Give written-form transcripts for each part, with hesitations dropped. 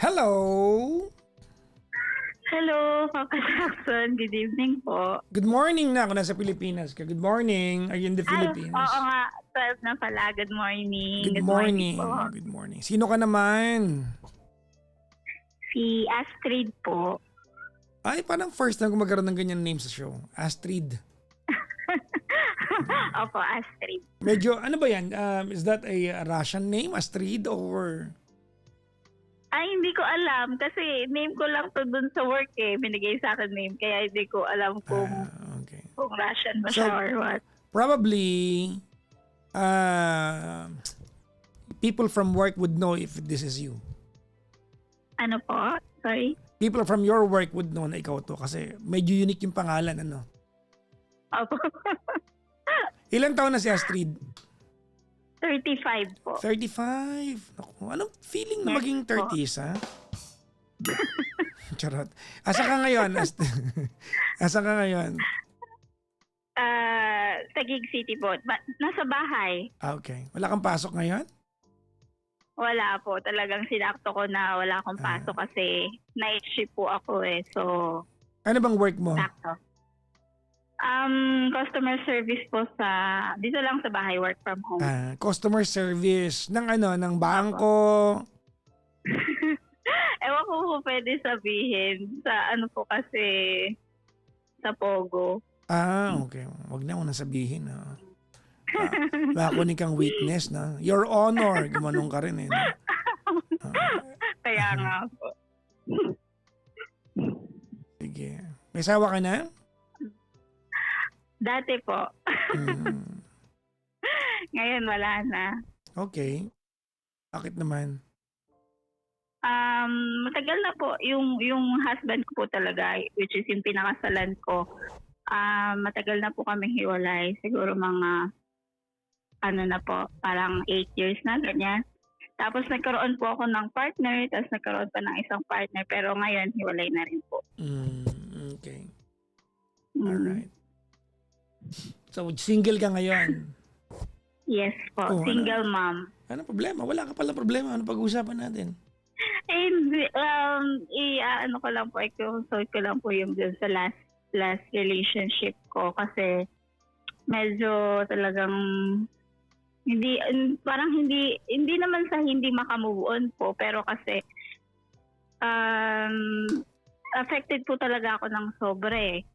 Hello! Hello, Papa Jackson. Good evening po. Good morning na ako nasa Pilipinas ka. Good morning. Are you in the Ay, Philippines? oo nga. 12 na pala. Good morning. Good morning morning. po. Good morning. Sino ka naman? Si Astrid po. Ay, parang first time ko magkaroon ng ganyan name sa show. Astrid. Opo, Astrid. Medyo, ano ba yan? Is that a Russian name? Astrid or... Ay, hindi ko alam. Kasi name ko lang to dun sa work eh. Binigay sa akin name. Kaya hindi ko alam kung Okay. Russian ba So, siya or what. Probably, people from work would know if this is you. Ano po? Sorry? People from your work would know na ikaw to kasi medyo unique yung pangalan, ano? Opo. Ilang taon na si Astrid? 35 po. 35. Naku, anong feeling na Yes maging po. 30s, ha? Charot. Asa ka ngayon? Asa ka ngayon? Taguig City po. Nasa bahay. Okay. Wala kang pasok ngayon? Wala po. Talagang sinakto ko na wala akong pasok kasi night shift po ako eh. So, Ano bang work mo? sakto. Customer service po dito lang sa bahay, work from home. Customer service ng ano, ng bangko. Ewan ko kung pwede sabihin sa ano po kasi sa Pogo. Okay. Wag na ako nasabihin. Makunin kang witness na. Your honor. Gumanong ka rin eh. No? Kaya nga po. Sige. May sawa ka na? Dati po. Ngayon wala na. Okay. Bakit naman? Matagal na po yung husband ko po talaga, which is yung pinakasalan ko. Matagal na po kami hiwalay. Siguro mga ano na po, parang 8 years na, ganyan. Tapos nagkaroon po ako ng partner, tapos nagkaroon pa ng isang partner, pero ngayon hiwalay na rin po. Okay. Alright. So, single ka ngayon? Yes po, single mom. Ano problema? Wala ka pala problema. Ano pag-uusapan natin? And ano ko lang po, i-consult ko lang po yung dun sa last relationship ko kasi medyo talagang hindi naman sa hindi makamove on po, pero kasi affected po talaga ako ng sobre.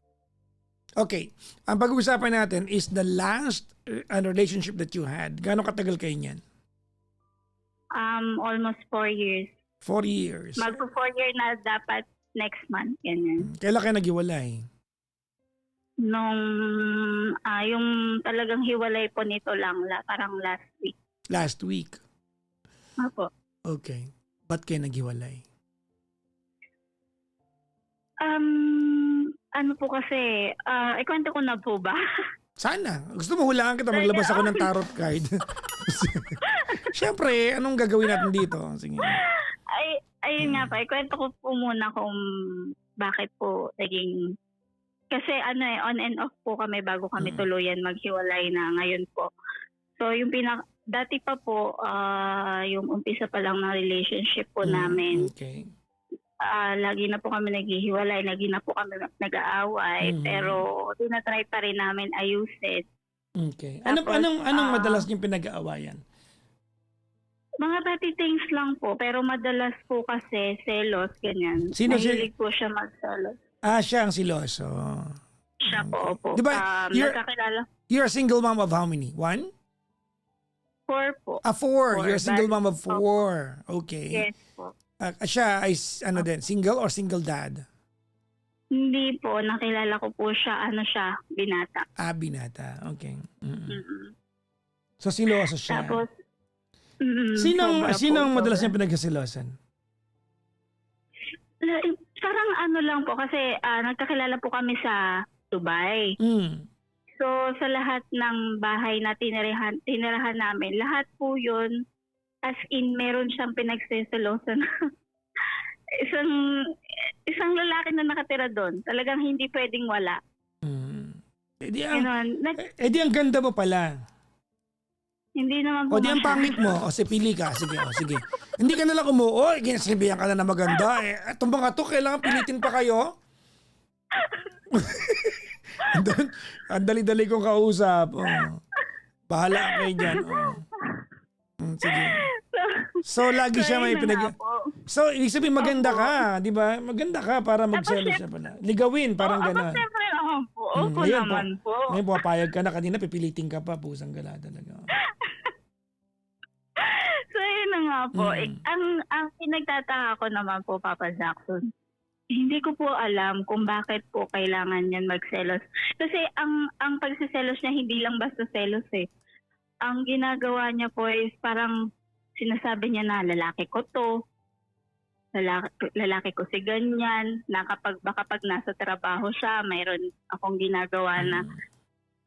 Okay. Ang pag-uusapan natin is the last relationship that you had. Gaano katagal kayo niyan? Almost 4 years. 4 years. Magpo 4 year na dapat next month. Ganyan. Kailan kayo naghiwalay? Nung yung talagang hiwalay po nito lang, parang last week. Last week. Opo. Okay. Ba't kayo naghiwalay? Ano po kasi, ikwento ko na po ba? Sana. Gusto mo hulaan kita, maglabas ako ng tarot card. Siyempre, anong gagawin natin dito? Sige. Ayun nga pa, ikwento ko po muna kung bakit po naging... Kasi on and off po kami bago kami tuluyan maghiwalay na ngayon po. So yung dati pa po, yung umpisa pa lang ng relationship po namin. Okay. Lagi na po kami naghihiwalay, lagi na po kami nag-aaway, pero tinatry pa rin namin ayusin. Okay. Tapos, Anong madalas niyong pinag-aawayan? Mga petty things lang po, pero madalas po kasi selos, ganyan. Sino Mahilig po siya magselos. Siya ang siloso. Siya po, opo. Diba, Nagkakilala. you're a single mom of how many? 1? 4 po. 4. You're a single But- mom of 4. Okay. Yes po. Siya ay din, single or single dad? Hindi po, nakilala ko po siya, binata. Binata. Okay. So siloso siya. Tapos, Sinong madalas niya pinagkasilosan? Parang ano lang po, kasi nagkakilala po kami sa Dubai. So, sa lahat ng bahay na tinirahan namin, lahat po yun, as in, meron siyang pinagsiselosan. isang lalaki na nakatira doon. Talagang hindi pwedeng wala. Eh di ang ganda mo pala. Hindi naman O po di ang masyado. pangit mo. O pili ka. Sige, o sige. Hindi ka nalang umuo. Ginasibihan ka na maganda. Itong mga to, kailangan pilitin pa kayo. Doon, ang dali-dali kong kausap. Bahala kayo dyan. Sige. So, lagi siya may ayun na nga po. So, ibig sabihin maganda ka, di ba? Maganda ka para magselos siya pala. Ligawin, parang gano'n. Siyempre naman po. Opo Ngayon naman po. Ngayon, pumapayag ka na. Kanina, pipilitin ka pa. Pusang gala talaga. So, yun na nga po. Ang pinagtataka ko naman po, Papa Jackson, hindi ko po alam kung bakit po kailangan yan magselos. Kasi ang pagsiselos niya, hindi lang basta selos eh. Ang ginagawa niya po is parang sinasabi niya na lalaki ko to, lalaki ko si ganyan, na baka pag nasa trabaho siya, mayroon akong ginagawa na.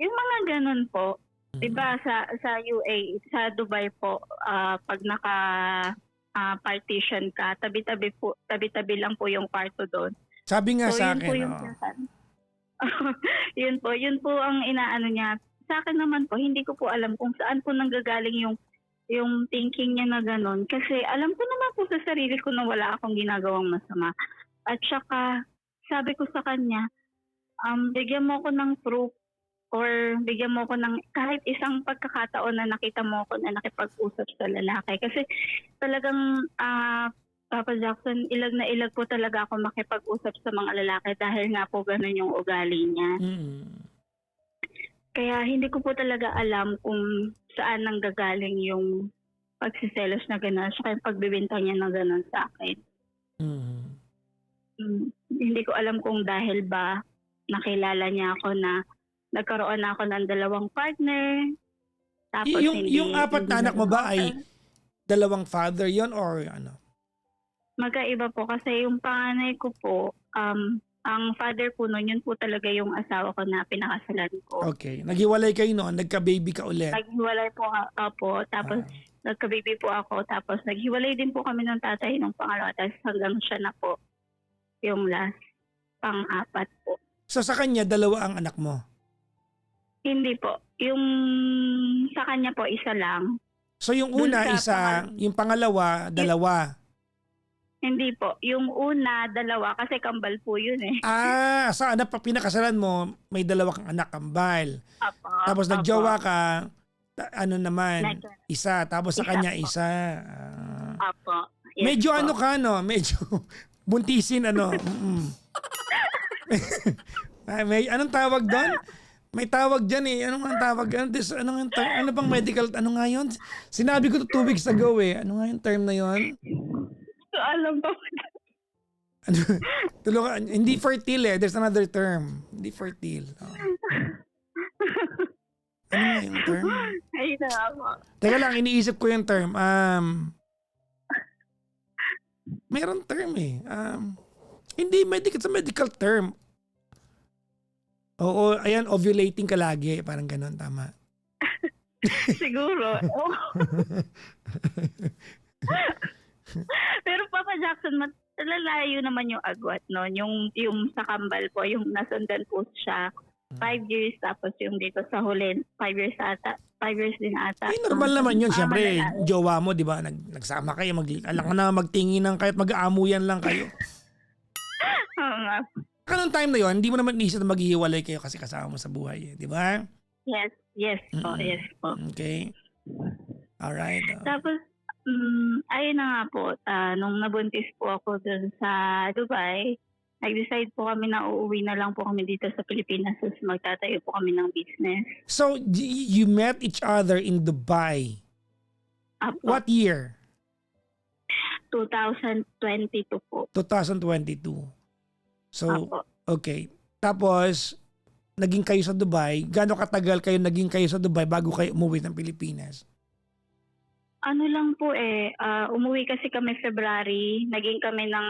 Yung mga ganun po, diba sa UAE, sa Dubai po, pag partition ka, tabi-tabi lang po yung kwarto doon. Sabi nga So, sa yun po akin, yung yun po ang inaano niya. Sa akin naman po, hindi ko po alam kung saan po nanggagaling yung thinking niya na gano'n. Kasi alam ko naman po sa sarili ko na wala akong ginagawang masama. At saka, sabi ko sa kanya, bigyan mo ko ng proof or bigyan mo ko ng kahit isang pagkakataon na nakita mo ko na nakipag-usap sa lalaki. Kasi talagang, Papa Jackson, ilag na ilag po talaga ako makipag-usap sa mga lalaki dahil nga po gano'n yung ugali niya. Kaya hindi ko po talaga alam kung saan nanggagaling yung pagsiselos na gano'n saka yung pagbibintang niya na gano'n sa akin. Hindi ko alam kung dahil ba nakilala niya ako na nagkaroon na ako ng 2 partner. Tapos yung 4 na anak mo ba ay 2 father yon or ano? Magkaiba po kasi yung panganay ko po, ang father po nun, yun po talaga yung asawa ko na pinakasalan ko. Okay. Naghiwalay kayo noon, nagka-baby ka ulit. Naghiwalay po ako, tapos nagka-baby po ako, tapos naghiwalay din po kami ng tatay ng pangalawa, tapos hanggang siya na po yung last, pang-4 po. So sa kanya, 2 ang anak mo? Hindi po. Yung sa kanya po, isa lang. So yung una, isa, yung pangalawa, 2. Hindi po. Yung una, 2 kasi kambal po yun eh. Sa anak pa pinakasalan mo, may 2 kang anak kambal. Apo, Tapos apo. nagjowa ka, ano naman, isa. Tapos sa Isa kanya, po. isa. Apo. Yes Medyo po. ano ka, no? Medyo buntisin, ano? Anong tawag doon? May tawag dyan eh. Ano nga ang tawag? Ano bang medical? Ano nga yun? Sinabi ko to 2 weeks ago eh. Ano nga yung term na yun? So, alam po. Tulungan, hindi fertile eh. There's another term. Hindi fertile. Ano nga yung term? Ay, na po. Teka lang, iniisip ko yung term. Meron term eh. Hindi, it's a medical term. Oo, ayan, ovulating ka lagi. Parang ganon, tama. Siguro. Oh. Pero Papa Jackson, lalayo naman yung agwat, no? Yung sa kambal po, yung nasundan po siya 5 years, tapos yung dito sa huli, 5 years ata. 5 years din ata. Normal naman yun. Siyempre, jowa mo, di ba? Nagsama kayo, alam ka na magtinginan kayo at mag-aamuyan lang kayo. Oo nga. Kanong time na yun, hindi mo naman inisip na maghihiwalay kayo kasi kasama mo sa buhay, di ba? Yes po, yes po. Okay. Alright. Tapos, ayun na nga po, nung nabuntis po ako dun sa Dubai, nag-decide po kami na uuwi na lang po kami dito sa Pilipinas, tapos magtatayo po kami ng business. So, you met each other in Dubai. Apo, What year? 2022 po. 2022. So, Apo. okay. Tapos, naging kayo sa Dubai. Gaano katagal kayo naging kayo sa Dubai bago kayo umuwi ng Pilipinas? Ano lang po umuwi kasi kami February, naging kami ng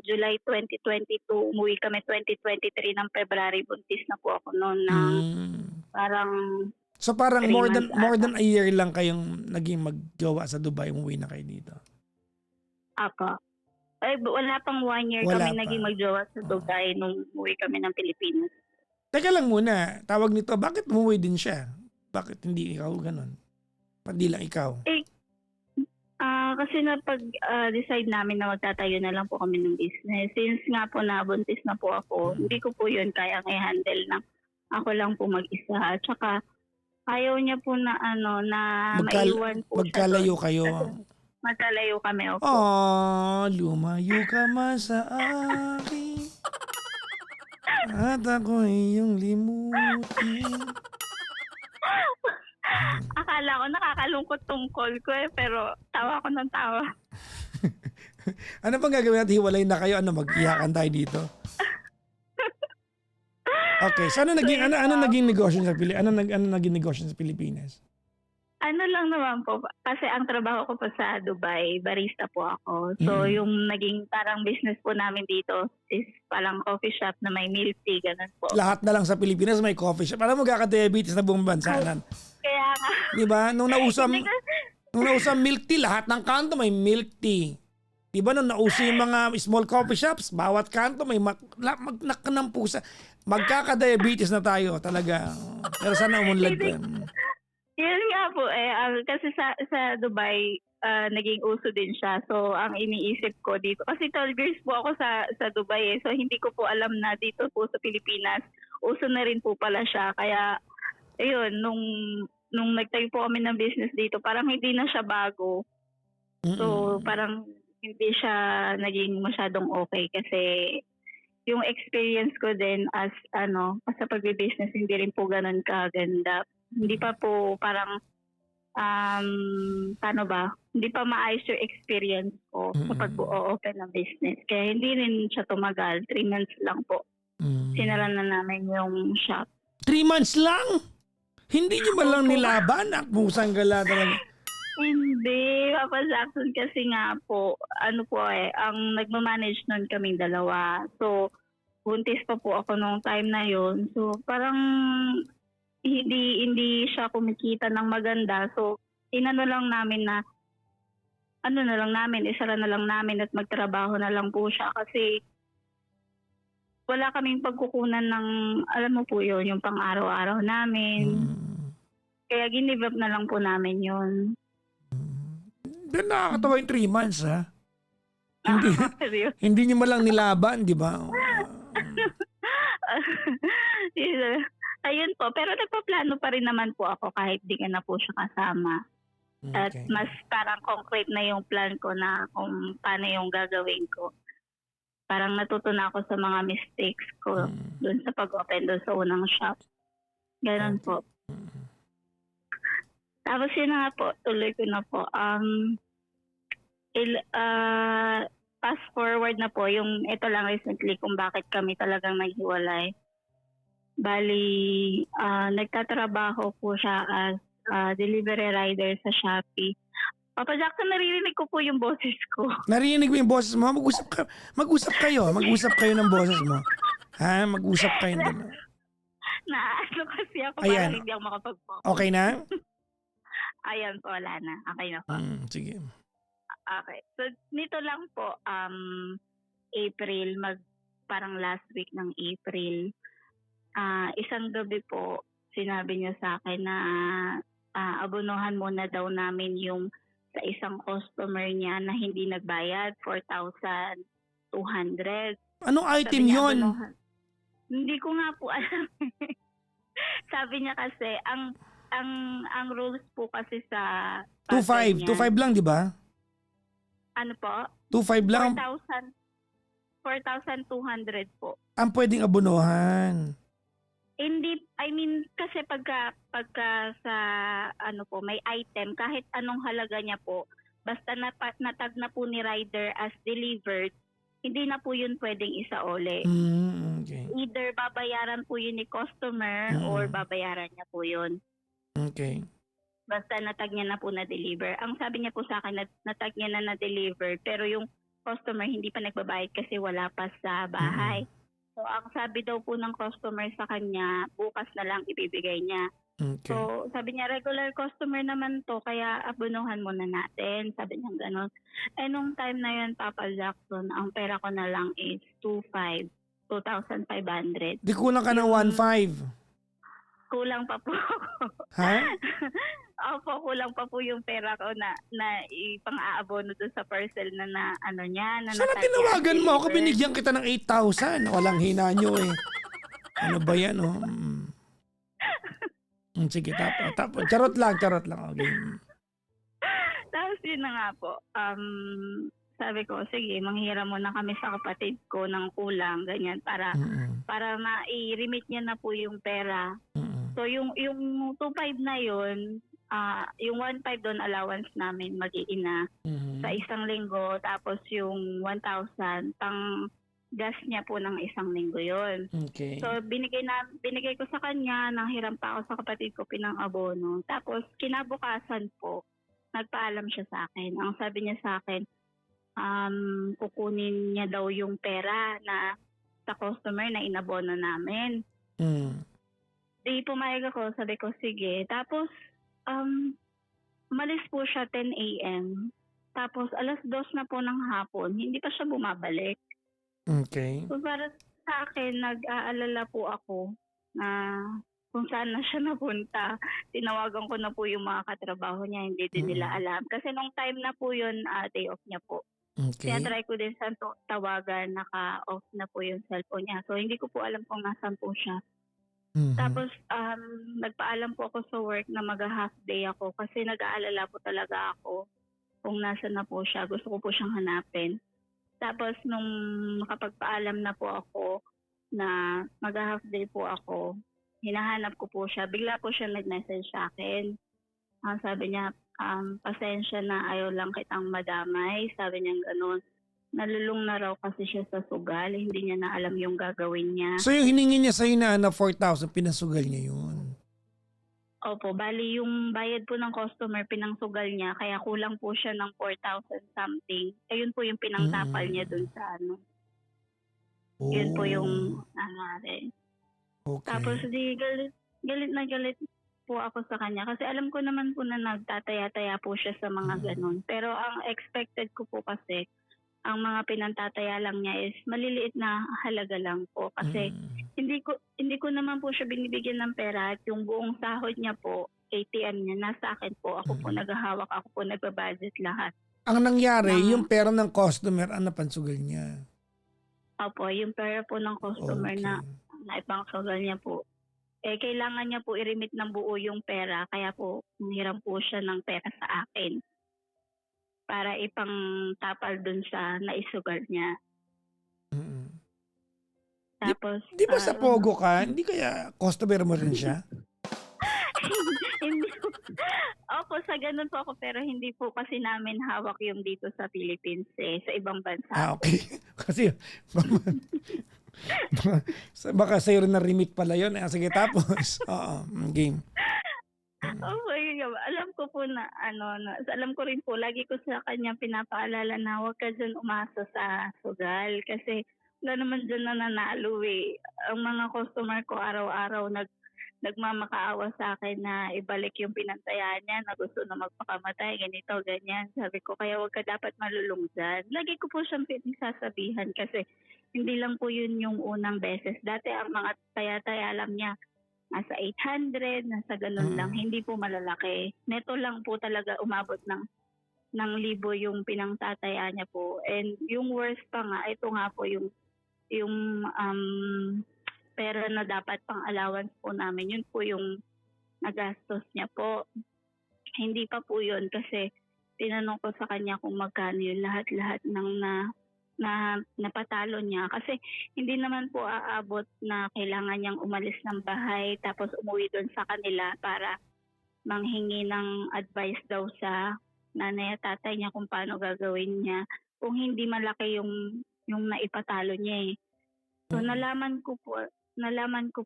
July 2022, umuwi kami 2023 ng February, buntis na po ako noon na parang So parang 3 more months than a year lang kayong naging magjowa sa Dubai, umuwi na kayo dito. Apa. Ay, wala pang 1 year Wala kami pa. naging magjowa sa Dubai nung umuwi kami ng Pilipinas. Teka lang muna, tawag nito, bakit umuwi din siya? Bakit hindi ikaw ganun? Pati lang ikaw. Kasi napag-decide namin na magtatayo na lang po kami ng business. Since nga po nabuntis na po ako, hindi ko po yun kayang i-handle na ako lang po mag-isa. At saka ayaw niya po na maiwan po Magkalayo siya kayo. doon. Magkalayo kami, opo. Lumayo ka man sa akin. At ako iyong limutin. Akala ko nakakalungkot tong call ko pero tawa ko ng tawa. Ano pang gagawin natin? Hiwalay na kayo. Ano, mag-iyakan tayo dito? Okay, so ano naging negosyo sa Pilipinas? Ano naging negosyo sa Pilipinas? Ano lang naman po, kasi ang trabaho ko po sa Dubai, barista po ako. So yung naging parang business po namin dito is parang coffee shop na may milk tea, ganun po. Lahat na lang sa Pilipinas may coffee shop. Alam mo, magkaka-diabetes na buong bansanan. Kaya nga. Di ba? Nung nausam milk tea, lahat ng kanto may milk tea. Di ba nung nauso yung mga small coffee shops, bawat kanto may magnak ng pusa. Magkaka-diabetes na tayo talaga. Pero sana umunlad pa. Yun nga po kasi sa Dubai naging uso din siya. So ang iniisip ko dito, kasi 12 years po ako sa Dubai so hindi ko po alam na dito po sa Pilipinas uso na rin po pala siya. Kaya ayun, nung nagtayo po kami ng business dito, parang hindi na siya bago. So parang hindi siya naging masyadong okay kasi yung experience ko din as sa pagbe-business hindi rin po ganun kaganda. Hindi pa po parang paano ba? Hindi pa maayos yung experience ko sa pag-o-open ng business. Kaya hindi rin siya tumagal. 3 months lang po. Sinara na namin yung shop. 3 months lang? Hindi niyo ba lang nilaban? Pusang gala talaga. Hindi, Papa Jackson, kasi nga po, ang nagmamanage nun kaming dalawa. So, buntis pa po ako nung time na yon. So, parang hindi siya kumikita ng maganda. So, inano lang namin na isara na lang namin at magtrabaho na lang po siya kasi wala kaming pagkukunan ng, alam mo po yun, yung pang-araw-araw namin. Kaya ginibab na lang po namin yun. Pero nakakatawa yung 3 months, ha? Seryoso. Hindi niyo malang nilaban, di ba? Ayun po, pero nagpaplano pa rin naman po ako kahit di ka na po siya kasama. At Okay. mas parang concrete na yung plan ko na kung paano yung gagawin ko. Parang natuto na ako sa mga mistakes ko doon sa pag-open doon sa unang shop. Ganon po. Tapos yun na nga po, tuloy ko na po. Fast forward na po, yung ito lang recently kung bakit kami talagang naghiwalay. Bali, nagtatrabaho po siya as delivery rider sa Shopee. Papa Jackson, naririnig ko po yung boses ko. Narinig mo yung boses mo? Mag-usap kayo. Mag-usap kayo ng boses mo. Ha? Mag-usap kayo. Naano kasi ako Ayan. parang hindi ako makapag-focus. Okay na? Ayan po, wala na. Okay na po. Sige. Okay. So, nito lang po, April, parang last week ng April, isang gabi po, sinabi niya sa akin na abunuhan muna daw namin yung sa isang customer niya na hindi nagbayad, 4,200. Anong item Sabi niya, yon? abunuhan. Hindi ko nga po alam. Sabi niya kasi, ang rules po kasi sa 2.5. 2.5 lang, di ba? ano po? 2.5 lang 4,200 po. ang pwedeng abunuhan. Hindi, kasi pagka sa may item, kahit anong halaga niya po, basta natag na po ni rider as delivered, hindi na po yun pwedeng isaole. Okay. Either babayaran po yun ni customer or babayaran niya po yun. Okay. Basta natag niya na po na-deliver. Ang sabi niya po sa akin, natag niya na na-deliver, pero yung customer hindi pa nagbabayad kasi wala pa sa bahay. So, ang sabi daw po ng customer sa kanya, bukas na lang ibibigay niya. Okay. So, sabi niya, regular customer naman to, kaya abunuhan muna natin. Sabi niya gano'n. Nung time na yun, Papa Jackson, ang pera ko na lang is 2,500. Di kulang ka ng 1.5. Kulang pa po ako. Ha? Opo, kulang pa po yung pera ko na ipang-aabono dun sa parcel na ano niya, na Sana natagya at tinawagan mo ako, delivered. binigyan kita ng 8,000. Walang hina nyo eh. Ano ba yan, oh? Sige, charot lang, charot lang. Okay. Tapos yun na nga po, sabi ko, sige, manghiram muna kami sa kapatid ko ng kulang, ganyan, Mm-mm. para ma-remit niya na po yung pera. Mm-mm. So yung 2,500 na yun, yung 1,500 doon allowance namin mag-iina Mhm. sa isang linggo, tapos yung 1,000 pang gas niya po ng isang linggo yun. Okay. So binigay ko sa kanya, nanghiram pa ako sa kapatid ko pinang-abono. Tapos kinabukasan po, nagpaalam siya sa akin. Ang sabi niya sa akin, kukunin niya daw yung pera na sa customer na inabono namin. Mm. Di pumayag ako, sabi ko sige. Tapos umalis po siya 10 a.m. Tapos 2:00 na po ng hapon, hindi pa siya bumabalik. Okay. So para sa akin, nag-aalala po ako na kung saan na siya napunta. Tinawagan ko na po yung mga katrabaho niya, hindi din nila alam. Kasi nung time na po yun, day off niya po. Okay. Kaya try ko din sa tawagan, naka-off na po yung cellphone niya. So hindi ko po alam kung nasaan po siya. Mhm. Tapos nagpaalam po ako sa work na mag-half day ako kasi nag-aalala po talaga ako kung nasaan na po siya. Gusto ko po siyang hanapin. Tapos nung makapagpaalam na po ako na mag-half day po ako, hinahanap ko po siya. Bigla po siya nag-message sa akin. Sabi niya, pasensya na, ayaw lang kitang madamay. Sabi niya gano'n. Nalulung na raw kasi siya sa sugal. Hindi niya na alam yung gagawin niya. So yung hiningi niya sa'yo na 4,000, pinasugal niya yun. Opo, bali yung bayad po ng customer, pinangsugal niya. Kaya kulang po siya ng 4,000 something. Ayun po yung pinangtapal niya dun sa ano. Yun po yung nangyari. Okay. Tapos di galit na galit po ako sa kanya kasi alam ko naman po na nagtataya-taya po siya sa mga ganun. Pero ang expected ko po kasi, ang mga pinantataya lang niya is maliliit na halaga lang po kasi hindi ko naman po siya binibigyan ng pera at yung buong sahod niya po, ATM niya, nasa akin po. Ako po naghahawak, ako po nagbabudget lahat. Ang nangyari, yung pera ng customer ang napansugal niya. Opo, yung pera po ng customer Okay. na ipangsugal niya po. Kailangan niya po i-remit ng buo yung pera, kaya po humiram po siya ng pera sa akin para ipang-tapal dun sa naisugal niya. Mm-mm. Tapos, Di ba sa Pogo ka, hindi kaya customer mo rin siya? hindi po. Opo, sa ganun po ako, pero hindi po kasi namin hawak yung dito sa Philippines sa ibang bansa. Okay. Kasi baka sa'yo rin na-remit pala yun. Sige, tapos. Oo, game. Oh, alam ko po na alam ko rin po, lagi ko sa kanya pinapaalala na huwag ka dyan umasa sa sugal kasi wala naman dyan nananalo eh. Ang mga customer ko araw-araw nagmamakaawa sa akin na ibalik yung pinantayahan niya, na gusto na magpakamatay, ganito, ganyan. Sabi ko, kaya huwag ka dapat malulung dyan. Lagi ko po siyang pinagsasabihan kasi hindi lang po yun yung unang beses. Dati ang mga taya-taya alam niya, nasa 800, nasa ganun lang, hindi po malalaki. Neto lang po talaga umabot ng libo yung pinangtataya niya po. And yung worst pa nga, ito nga po yung pera na dapat pang allowance po namin, yun po yung nagastos niya po. Hindi pa po yun kasi tinanong ko sa kanya kung magkano yung lahat-lahat ng na napatalo niya kasi hindi naman po aabot na kailangan niyang umalis ng bahay tapos umuwi doon sa kanila para manghingi ng advice daw sa nanay at tatay niya kung paano gagawin niya kung hindi malaki yung naipatalo niya eh. So nalaman ko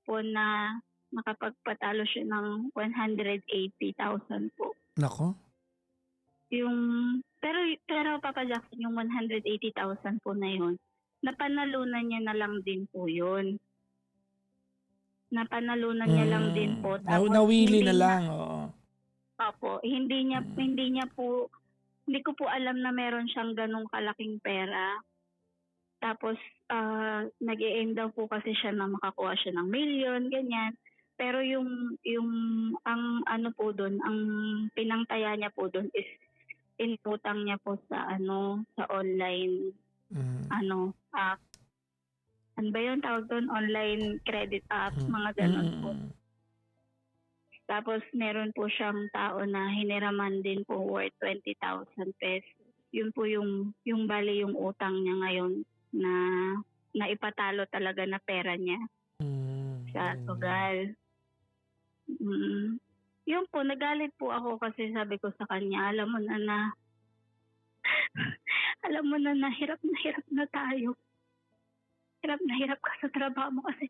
po na nakapagpatalo siya ng 180,000 po. Nako. Pero Papa Jackson, yung 180,000 po na yun, napanalunan niya na lang din po yun. Napanalunan niya lang din po. Tapos, Nawili hindi na lang. Oo. Opo, hindi ko po alam na meron siyang ganong kalaking pera. Tapos, nag-i-aim daw po kasi siya na makakuha siya ng 1,000,000, ganyan. Pero yung ang ano po doon, ang pinangtaya niya po doon is inutang niya po sa sa online Mm. app. Ano ba yun tawag doon? Online credit app, Mm. mga Mm. ganun po. Mm. Tapos meron po siyang tao na hiniraman din po worth 20,000 pesos. Yun po yung bali yung utang niya ngayon na naipatalo talaga na pera niya sa Ganyan. sugal. Yun po, nagalit po ako kasi sabi ko sa kanya, alam mo na hirap na tayo. Hirap na hirap ka sa trabaho mo kasi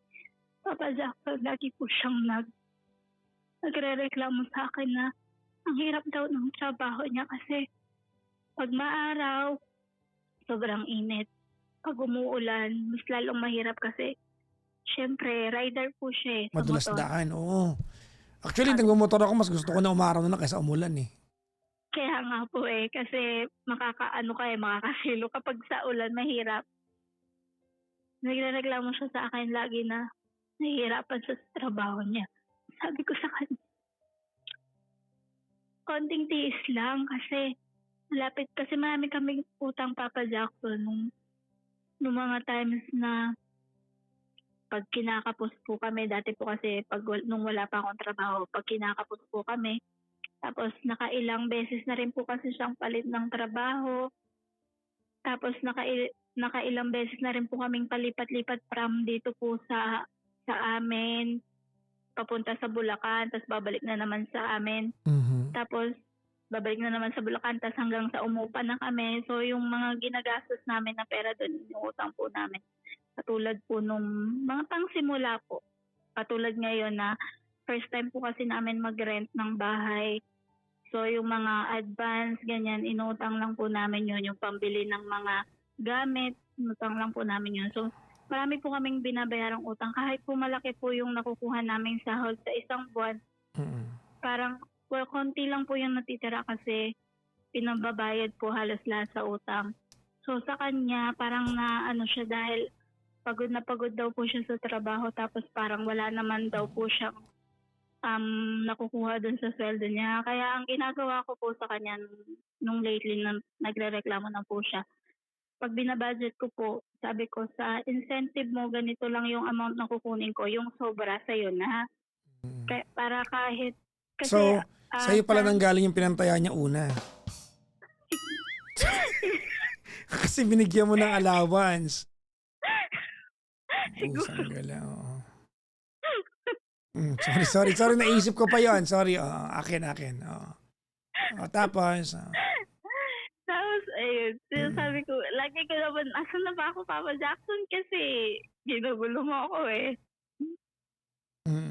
Papa Jackson, lagi po siyang nagre-reklamo sa akin na ang hirap daw ng trabaho niya kasi pag maaraw, sobrang init. Pag umuulan, mas lalong mahirap kasi syempre, rider po siya sa Madulas motor. daan, oo. Actually, nagmumotor ako, mas gusto ko na umaraw na lang kaysa umulan eh. Kaya nga po kasi makakasilo kapag sa ulan, mahirap. Nagrereklamo siya sa akin lagi na nahihirapan siya sa trabaho niya. Sabi ko sa kanya, konting tiis lang kasi malapit kasi marami kaming utang Papa Jackson nung mga times na pag kinakapos po kami, dati po kasi nung wala pa akong trabaho, pag kinakapos po kami, tapos nakailang beses na rin po kasi siyang palit ng trabaho, tapos nakailang beses na rin po kaming palipat-lipat from dito po sa amin, papunta sa Bulacan, tapos babalik na naman sa amin. Mhm. Tapos babalik na naman sa Bulacan, tapos hanggang sa umupa na kami. So yung mga ginagastos namin na pera doon, yung utang po namin. Katulad po nung mga pangsimula po. Katulad ngayon na first time po kasi namin mag-rent ng bahay. So yung mga advance, ganyan, inutang lang po namin yun. Yung pambili ng mga gamit, inutang lang po namin yun. So marami po kaming binabayarang utang. Kahit po malaki po yung nakukuha naming sahod sa isang buwan, Mm. parang konti lang po yung natitira kasi pinababayad po halos lahat sa utang. So sa kanya, parang siya dahil pagod na pagod daw po siya sa trabaho tapos parang wala naman daw po siyang nakukuha dun sa sweldo niya. Kaya ang ginagawa ko po sa kanya nung lately na nagrereklamo na po siya, pag binabudget ko po, sabi ko sa incentive mo, ganito lang yung amount na kukunin ko, yung sobra sa'yo na. Para kahit, kasi So, sa'yo pala sa- nanggaling yung pinantaya niya una. Kasi binigyan mo ng allowance. Siguro. Isang gala, oo. Sorry, naisip ko pa yon. Sorry, akin. Oo. Tapos, Tapos, ayun, sabi ko, lagi ko naman, asan na ba ako, Papa Jackson? Kasi, ginugulo mo ako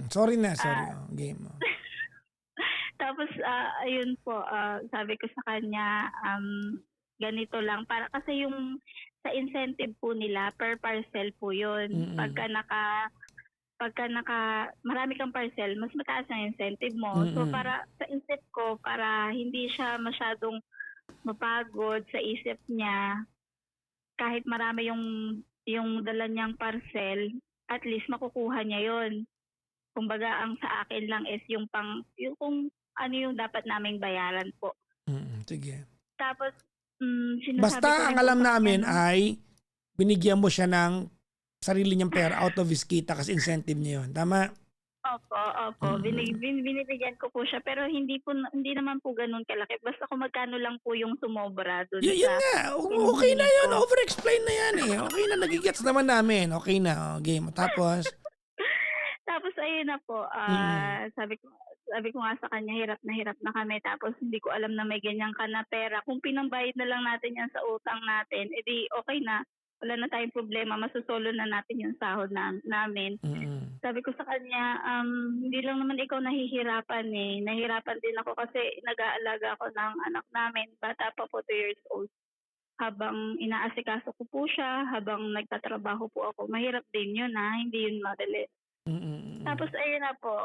sorry na, Ah, game. Tapos, ayun po, sabi ko sa kanya, ganito lang. Para kasi yung sa incentive po nila, per parcel po yun. Mm-mm. Pagka marami kang parcel, mas mataas ang incentive mo. So, Mm-mm. para sa isip ko, para hindi siya masyadong mapagod sa isip niya, kahit marami yung dala niyang parcel, at least makukuha niya yon. Kumbaga, ang sa akin lang is yung kung ano yung dapat naming bayaran po. Sige. Tapos, sinasabi ko Basta rin ang po alam sa namin kanya, ay binigyan mo siya ng sarili niyang pera out of his kita kasi incentive niya yun. Tama? Opo. Binibigyan ko po siya. Pero hindi naman po ganun kalaki. Basta kung magkano lang po yung sumobra dun Yun sa nga. Okay hinihingi na yun. ko. Over-explain na yan eh. Okay na. Nagigets naman namin. Okay na. Game. Tapos, Tapos ayun na po, sabi ko nga sa kanya, hirap na kami. Tapos hindi ko alam na may ganyan ka na pera. Kung pinambayad na lang natin yan sa utang natin, edi okay na. Wala na tayong problema. Masusolo na natin yung sahod namin. Sabi ko sa kanya, hindi lang naman ikaw nahihirapan eh. Nahihirapan din ako kasi nag-aalaga ako ng anak namin. Bata pa po 2 years old. Habang inaasikaso ko po siya, habang nagtatrabaho po ako, mahirap din yun hindi yun madali. Tapos ayun na po,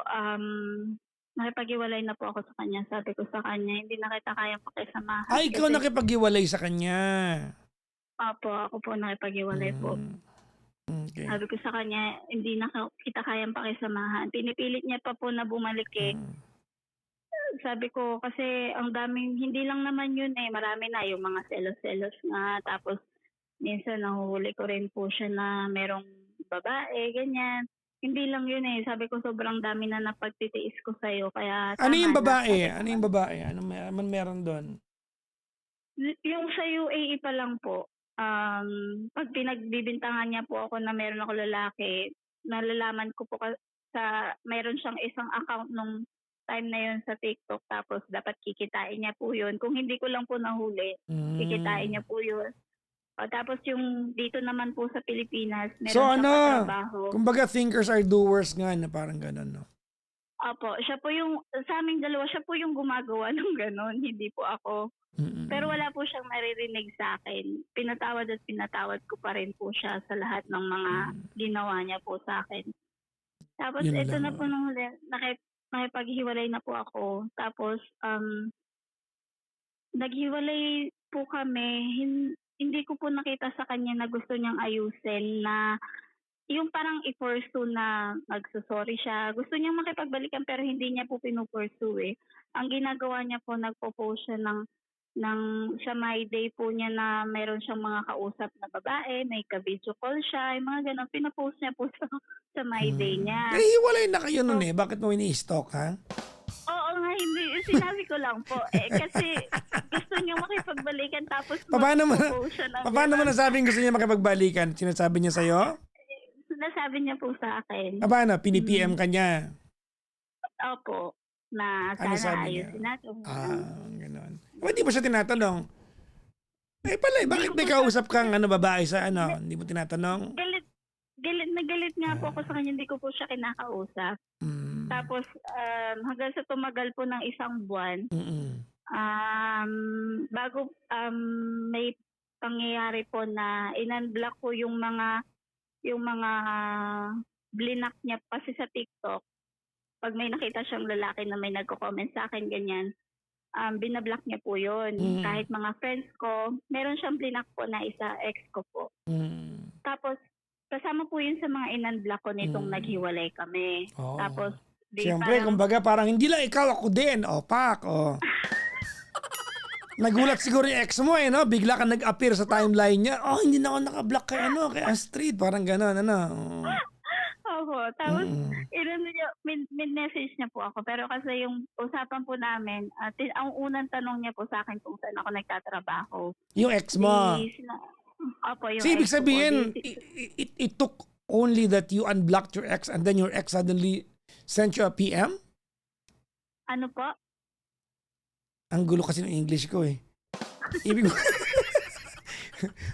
nakipag-iwalay na po ako sa kanya. Sabi ko sa kanya, hindi na kita kayang pakisamahan. ikaw nakipag-iwalay sa kanya. Opo, ako po nakipag-iwalay po. Okay. Sabi ko sa kanya, hindi na kita kayang pakisamahan. Pinipilit niya pa po na bumalik eh. Sabi ko, kasi ang daming, hindi lang naman yun eh. Marami na yung mga selos-selos nga. Tapos, minsan nahuhuli ko rin po siya na merong babae, ganyan. Hindi lang yun eh. Sabi ko, sobrang dami na napagtitiis ko sa'yo. Kaya Ano tama yung na. babae? Sabi ko, Ano yung babae? Ano meron doon? yung sa UAE pa lang po, pag pinagbibintangan niya po ako na meron ako lalaki, nalalaman ko po mayroon siyang isang account nung time na yun sa TikTok, tapos dapat kikitain niya po yun. Kung hindi ko lang po nahuli, kikitain niya po yun. Tapos yung dito naman po sa Pilipinas, meron So siyang ano, katrabaho. kumbaga thinkers are doers nga na parang ganun, no? Opo, siya po yung, sa aming dalawa, siya po yung gumagawa ng ganon, hindi po ako. Pero wala po siyang naririnig sa akin. Pinatawad at pinatawad ko pa rin po siya sa lahat ng mga ginawa niya po sa akin. Tapos Yun ito lang. na po nung nakipaghiwalay na po ako. Tapos naghiwalay po kami. Hindi ko po nakita sa kanya na gusto niyang ayusin, na yung parang i-pursue na magsusorry siya. Gusto niyang makipagbalikan pero hindi niya po pinupursue eh. Ang ginagawa niya po, nagpo-post siya ng sa My Day po niya na mayroon siyang mga kausap na babae, may ka-video call siya, yung mga ganun. Pinapost niya po sa My Day niya. Eh, hiwalay na kayo nun eh. Bakit mo ini-stalk, ha? Oo nga, hindi. Sinabi ko lang po. Kasi gusto niya makipagbalikan tapos Paano mo, magpo-post siya ng paano mo ganun. nasabing gusto niya makipagbalikan? Sinasabi niya sa'yo? Nasabi niya po sa akin. Paano? Pini-PM ka niya? Opo. Na Ano sana sabi niya? ayusin natin. Ganun. Hindi mo siya tinatanong? Eh pala, bakit may kausap kang babae sa Hindi mo tinatanong? Galit nga po ako sa kanya, hindi ko po siya kinakausap. Tapos hanggang sa tumagal po ng isang buwan, bago may pangyayari po na in-unblock ko yung mga blinak niya kasi sa TikTok. Pag may nakita siyang lalaki na may nagko-comment sa akin ganyan, binablock niya po yun. Kahit mga friends ko, meron siyang blinak po na isa, ex ko po. Tapos kasama po yun sa mga in-unblock ko nitong naghiwalay kami. Oh. Tapos Siyempre, kumbaga parang hindi lang ikaw, ako din. Pak. Nagulat siguro yung ex mo no? Bigla ka nag-appear sa timeline niya. Hindi na ako nakablock kay Astrid. Parang gano'n, Opo. Tapos, message niya po ako. Pero kasi yung usapan po namin, ang unang tanong niya po sa akin kung saan ako nagtatrabaho. Yung ex mo. Opo, yung So, ibig ex ko po. sabihin, it took only that you unblocked your ex and then your ex suddenly sent you a PM? Ano po? Ang gulo kasi ng English ko eh. Ibig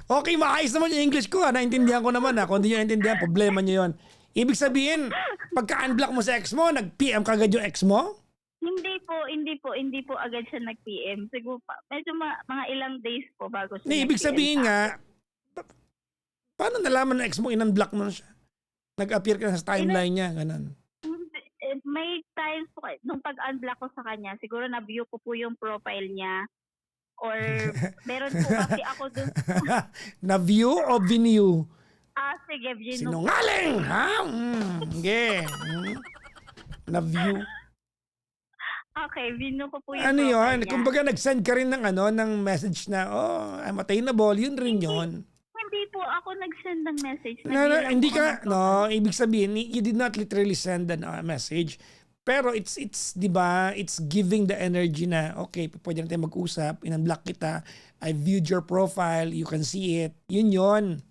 Okay, maayos naman yung English ko. Naintindihan ko naman. Kung hindi nyo naintindihan, problema nyo yun. Ibig sabihin, pagka-unblock mo sa ex mo, nag-PM ka agad yung ex mo? Hindi po agad siya nag-PM. Siguro medyo mga ilang days po bago siya Ibig nag-PM sabihin sa nga, akin. paano nalaman ng ex mo in-unblock mo na siya? Nag-appear ka na sa timeline niya, ganun. May times po, nung pag-unblock ko sa kanya, siguro na-view ko po yung profile niya. Or meron po kasi ako dun. Na-view o view? Sige, view. Sinungaling! Ha? Okay. Na-view. Okay, view ko po yung Ano profile yun? niya. Kumbaga nag-send ka rin ng message na, I'm attainable. Yun rin yun. Hindi po ako nag-send ng message. Hindi ka, ibig sabihin, you did not literally send a message. Pero it's 'di ba, it's giving the energy na, okay, pwede na tayo mag-usap, in-unblock kita, I viewed your profile, you can see it. Yun.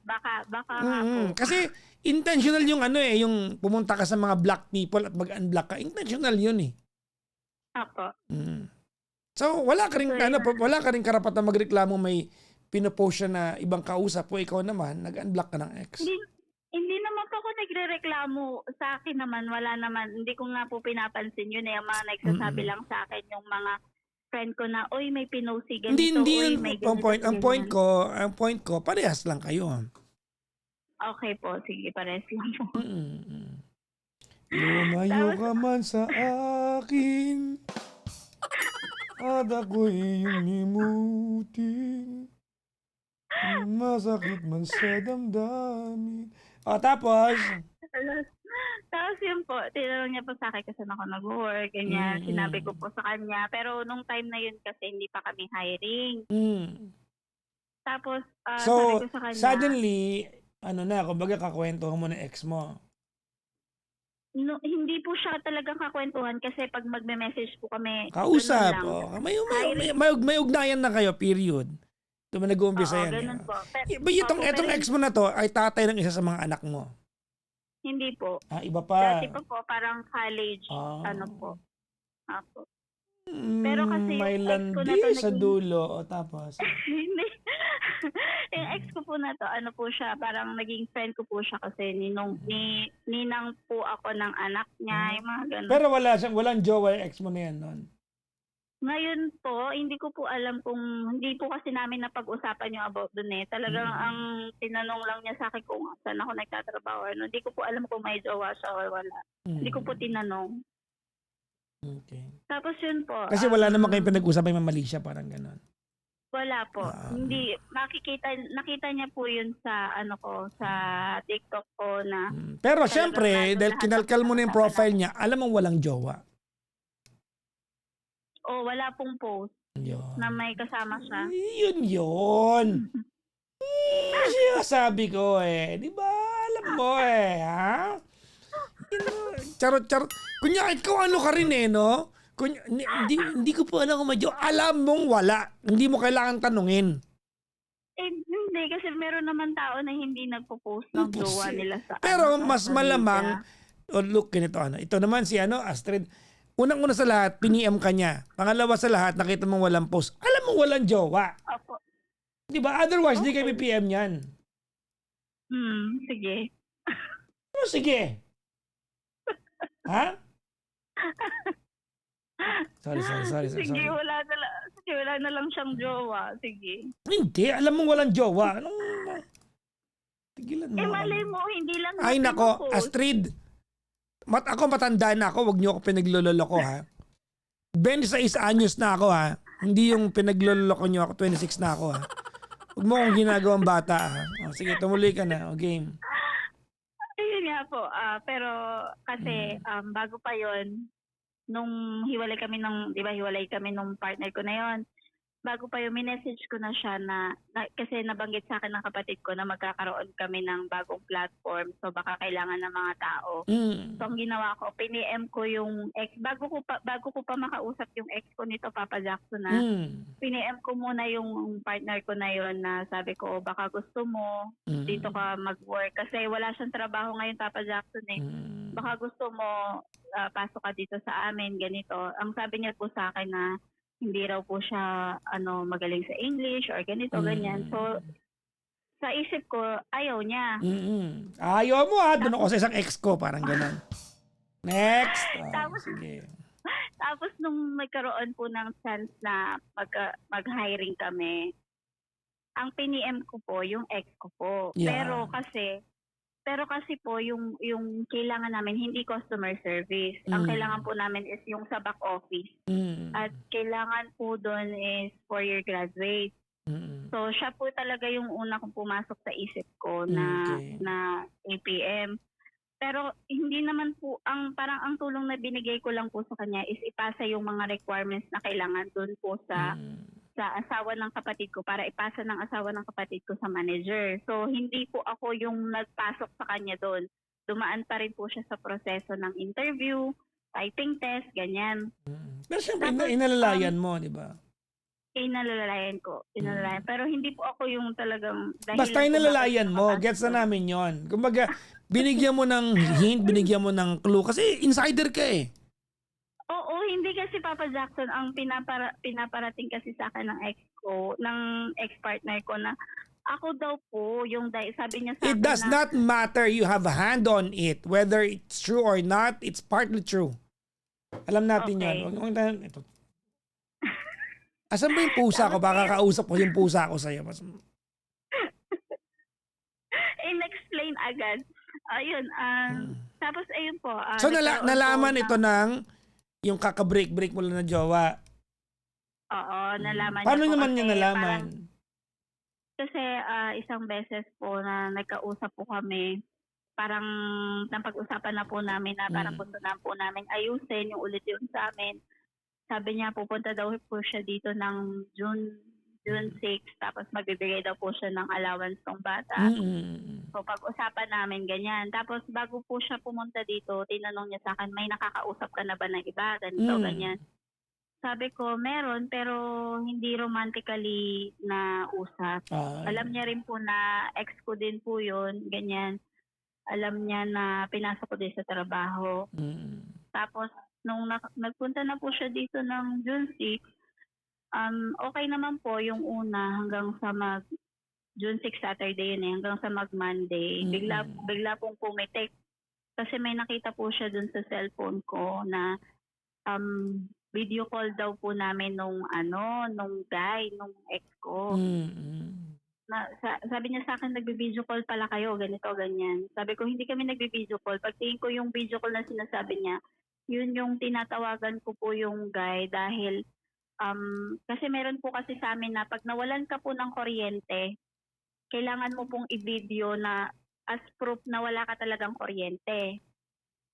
Baka nga po. Kasi intentional yung yung pumunta ka sa mga black people at mag-unblock ka. Intentional yun eh. Apo. So wala ka rin karapatan magreklamo may pinopost siya na ibang kausap o ikaw naman nag-unblock ka ng ex. Hindi naman po ako nagrereklamo. Sa akin naman, wala naman. Hindi ko nga po pinapansin yun. Yung mga nagsasabi lang sa akin, yung mga friend ko na, oy, may pinosti ganito. Hindi yun may ang point ko, parehas lang kayo. Okay po, sige, parehas lang po. Lumayo ka man sa akin at ako'y iyong limutin. Masakit man sa damdamin. O, tapos? Tapos yun po, tinanong niya po sa akin kasi ako nag-work, ganyan. Mm, Sinabi ko po sa kanya. Pero nung time na yun kasi hindi pa kami hiring. mm. Tapos sabi So, ko sa kanya, suddenly, kumbaga kakwentuhan mo ng ex mo. no, hindi po siya talagang kakwentuhan kasi pag magme-message po kami, Kausap. ganun lang. Oh. May ugnayan na kayo, period. Ito mo nag-uumpisa Oo, yan. ganun po. Itong pero ex mo na to ay tatay ng isa sa mga anak mo. hindi po. Iba pa. Dati pa po, parang college, Ah. po. Apo. Pero kasi May yung ex ko na landi to sa naging- dulo. O, tapos? Hindi. Yung ex ko po na to, po siya, parang naging friend ko po siya kasi ninang po ako ng anak niya, yung mga ganun. Pero walang jowa yung ex mo na yan nun. Ngayon po, hindi ko po alam kung, hindi po kasi namin napag-usapan yung about dun eh. Talagang ang tinanong lang niya sa akin kung saan ako nagtatrabaho. Hindi ko po alam kung may jowa siya or wala. Hindi ko po tinanong. Okay. Tapos yun po. Kasi wala naman kayong pinag-usapan yung mali siya, parang gano'n. Wala po. Hindi nakita niya po 'yun sa sa TikTok ko na. Pero Talagang syempre, nandun dahil lahat kinalkal ng mo na yung profile niya, alam mong walang jowa. Wala pong post Yun. na may kasama siya. Yun. Sabi ko di ba? Alam mo ha? Charot. Kunya, ikaw ano ka rin no? Hindi ko po alam kung may jowa. Alam mong wala. Hindi mo kailangan tanungin. Hindi kasi meron naman tao na hindi nagpo-post ng jowa nila sa Pero sa mas social malamang, media. look, ganito Ito naman si Astrid. Unang-una sa lahat, piniem ka niya. Pangalawa sa lahat, nakita mong walang post. Alam mong walang jowa. Opo. Di ba? Otherwise, di kayo PM niyan. Sige. Sige. Ha? Sorry. Sige, wala na lang siyang jowa. Sige. Hindi, alam mong walang jowa. Tigilan mo. Malay mo, hindi lang Ay natin nako, po-post. Astrid. Ako matanda na ako, wag niyo ako pinaglololoko ha. 26 anyos na ako ha. Hindi yung pinaglololoko niyo ako, 26 na ako ha. Huwag mo akong ginagawang bata ha. Sige, tumuloy ka na. Game. Ayun nga po. Pero kasi bago pa yon nung hiwalay kami nung partner ko na yon. Bago pa yung minessage ko na siya na kasi nabanggit sa akin ng kapatid ko na magkakaroon kami ng bagong platform. So baka kailangan ng mga tao. So ang ginawa ko, piniem ko yung ex. Bago ko pa makausap yung ex ko nito, Papa Jackson piniem ko muna yung partner ko na yon na sabi ko, baka gusto mo dito ka mag-work. Kasi wala siyang trabaho ngayon, Papa Jackson eh. Baka gusto mo pasok ka dito sa amin, ganito. Ang sabi niya po sa akin na hindi raw po siya magaling sa English or ganito, ganyan. So, sa isip ko, ayaw niya. Ayaw mo doon ako sa isang ex ko, parang gano'n. Next. Sige. Tapos nung nagkaroon po ng chance na mag-hiring kami, ang piniem ko po yung ex ko po. Yeah. Pero kasi po yung kailangan namin hindi customer service. Ang kailangan po namin is yung sa back office. At kailangan po doon is 4-year graduate. So siya po talaga yung una kong pumasok sa isip ko na APM. Pero hindi naman po parang ang tulong na binigay ko lang po sa kanya is ipasa yung mga requirements na kailangan doon po sa asawa ng kapatid ko para ipasa ng asawa ng kapatid ko sa manager. So, hindi po ako yung nagpasok sa kanya doon. Dumaan pa rin po siya sa proseso ng interview, typing test, ganyan. Pero siyempre, inalalayan mo, di ba? Inalalayan ko. Pero hindi po ako yung talagang... Basta inalalayan mo, gets na namin yon. Kumbaga, binigyan mo ng hint, binigyan mo ng clue. Kasi insider ka eh. Oo, hindi kasi Papa Jackson ang pinaparating kasi sa akin ng ex-partner ko na ako daw po yung sabi niya sa akin It does not matter, you have a hand on it. Whether it's true or not, it's partly true. Alam natin yan. Ito. Asan ba yung pusa ko? Baka kausap ko yung pusa ko sa'yo. In-explain agad. Ayun. Tapos ayun po. So nalaman ito ng yung kaka-break mo lang na jowa. Oo, nalaman Paano niya po naman niya nalaman? Kasi isang beses po na nagkausap po kami, parang napag-usapan na po namin na parang Mm. gusto na po namin ayusin yung ulit yung sa amin. Sabi niya pupunta daw po siya dito ng June 6, tapos magbibigay daw po siya ng allowance ng bata. Mm. So pag-usapan namin ganyan. Tapos bago po siya pumunta dito, tinanong niya sa akin, "May nakakausap ka na ba ng iba?" Ganito, Mm. ganyan. Sabi ko, "Meron, pero hindi romantically na usap." Ay. Alam niya rin po na ex ko din po 'yun, ganyan. Alam niya na pinasok ko din sa trabaho. Mm. Tapos nung nagpunta na po siya dito ng June 6, okey naman po yung una hanggang sa June 6 Saturday yun, eh, hanggang sa mag-Monday. Bigla Mm. bigla pong pumitik kasi may nakita po siya dun sa cellphone ko na, video call daw po namin nung guy, nung ex ko. Mm. Sabi niya sa'kin, "Nagvi-video call pala kayo, ganito, ganyan." Sabi ko, "Hindi kami nagvi-video call." Pagtingin ko yung video call na sinasabi niya, yun yung tinatawagan ko po yung guy dahil, kasi meron po kasi sa'min na 'pag nawalan ka po ng kuryente, kailangan mo pong i-video na as proof na wala ka talagang kuryente.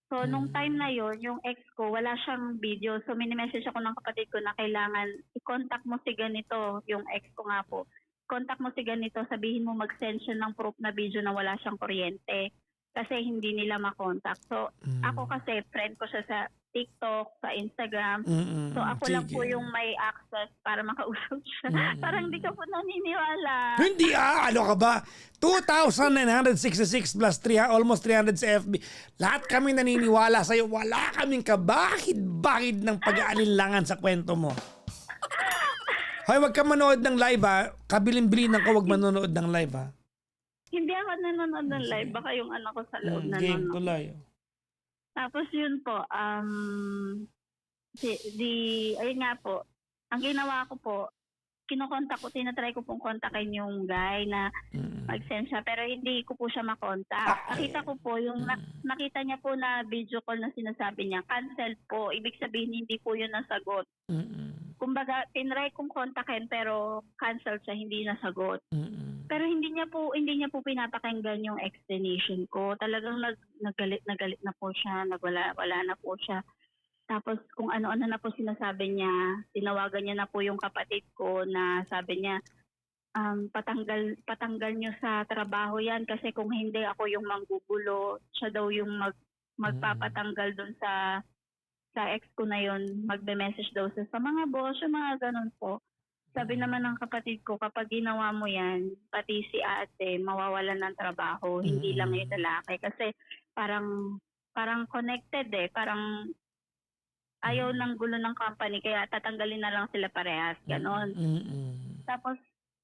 So, nung time na Hmm. yon yung ex ko wala siyang video. So, mini-message ako ng kapatid ko na kailangan i-contact mo si ganito, yung ex ko nga po. Contact mo si ganito, sabihin mo mag-send siya ng proof na video na wala siyang kuryente. Kasi hindi nila makontak. So, ako Hmm. kasi friend ko siya sa TikTok, sa Instagram. So, Mm. ako lang po Sige. yung may access para makausap siya. Parang hindi ka Mm. po naniniwala. Hindi, ano ka ba? 2,966 plus 3, almost 300 sa FB. Lahat kami naniniwala sa'yo. Wala kaming kabahid-bahid ng pag-aalinlangan sa kwento mo. Hoy, wag ka manood ng live ha. Kabilin-bilinan ko, wag manonood ng live ha. Hindi ako nanonood ng live. Sige. Baka yung anak ko sa loob Game, nanonood. tuloy. Tapos yun po, ayun nga po, ang ginawa ko po, kinokontak ko, tinatry ko pong kontakin yung guy na Mm. mag-send siya, pero hindi ko po siya makontak. Nakita Ay. ko po yung Mm. nakita niya po na video call na sinasabi niya, cancel po. Ibig sabihin hindi po yun nasagot. Mm. Kumbaga, tinry kong kontakin pero cancel siya, hindi nasagot. Mm. Pero hindi niya po pinapakinggan yung explanation ko. Talagang naggalit na galit na po siya, wala na po siya. Tapos kung ano-ano na po sinasabi niya, tinawagan niya na po yung kapatid ko na sabi niya, patanggal niyo sa trabaho 'yan kasi kung hindi ako yung manggugulo. Siya daw yung Mm. magpapatanggal dun sa ex ko na yun, magme-message daw siya sa mga boss, yung mga gano'n po. Sabi naman ng kapatid ko, kapag ginawa mo 'yan, pati si ate mawawalan ng trabaho, hindi lang yung Mm. lalaki. Kasi parang parang connected, eh, parang ayaw Mm. ng gulo ng company kaya tatanggalin na lang sila parehas, gano'n. Mm. Mm. Tapos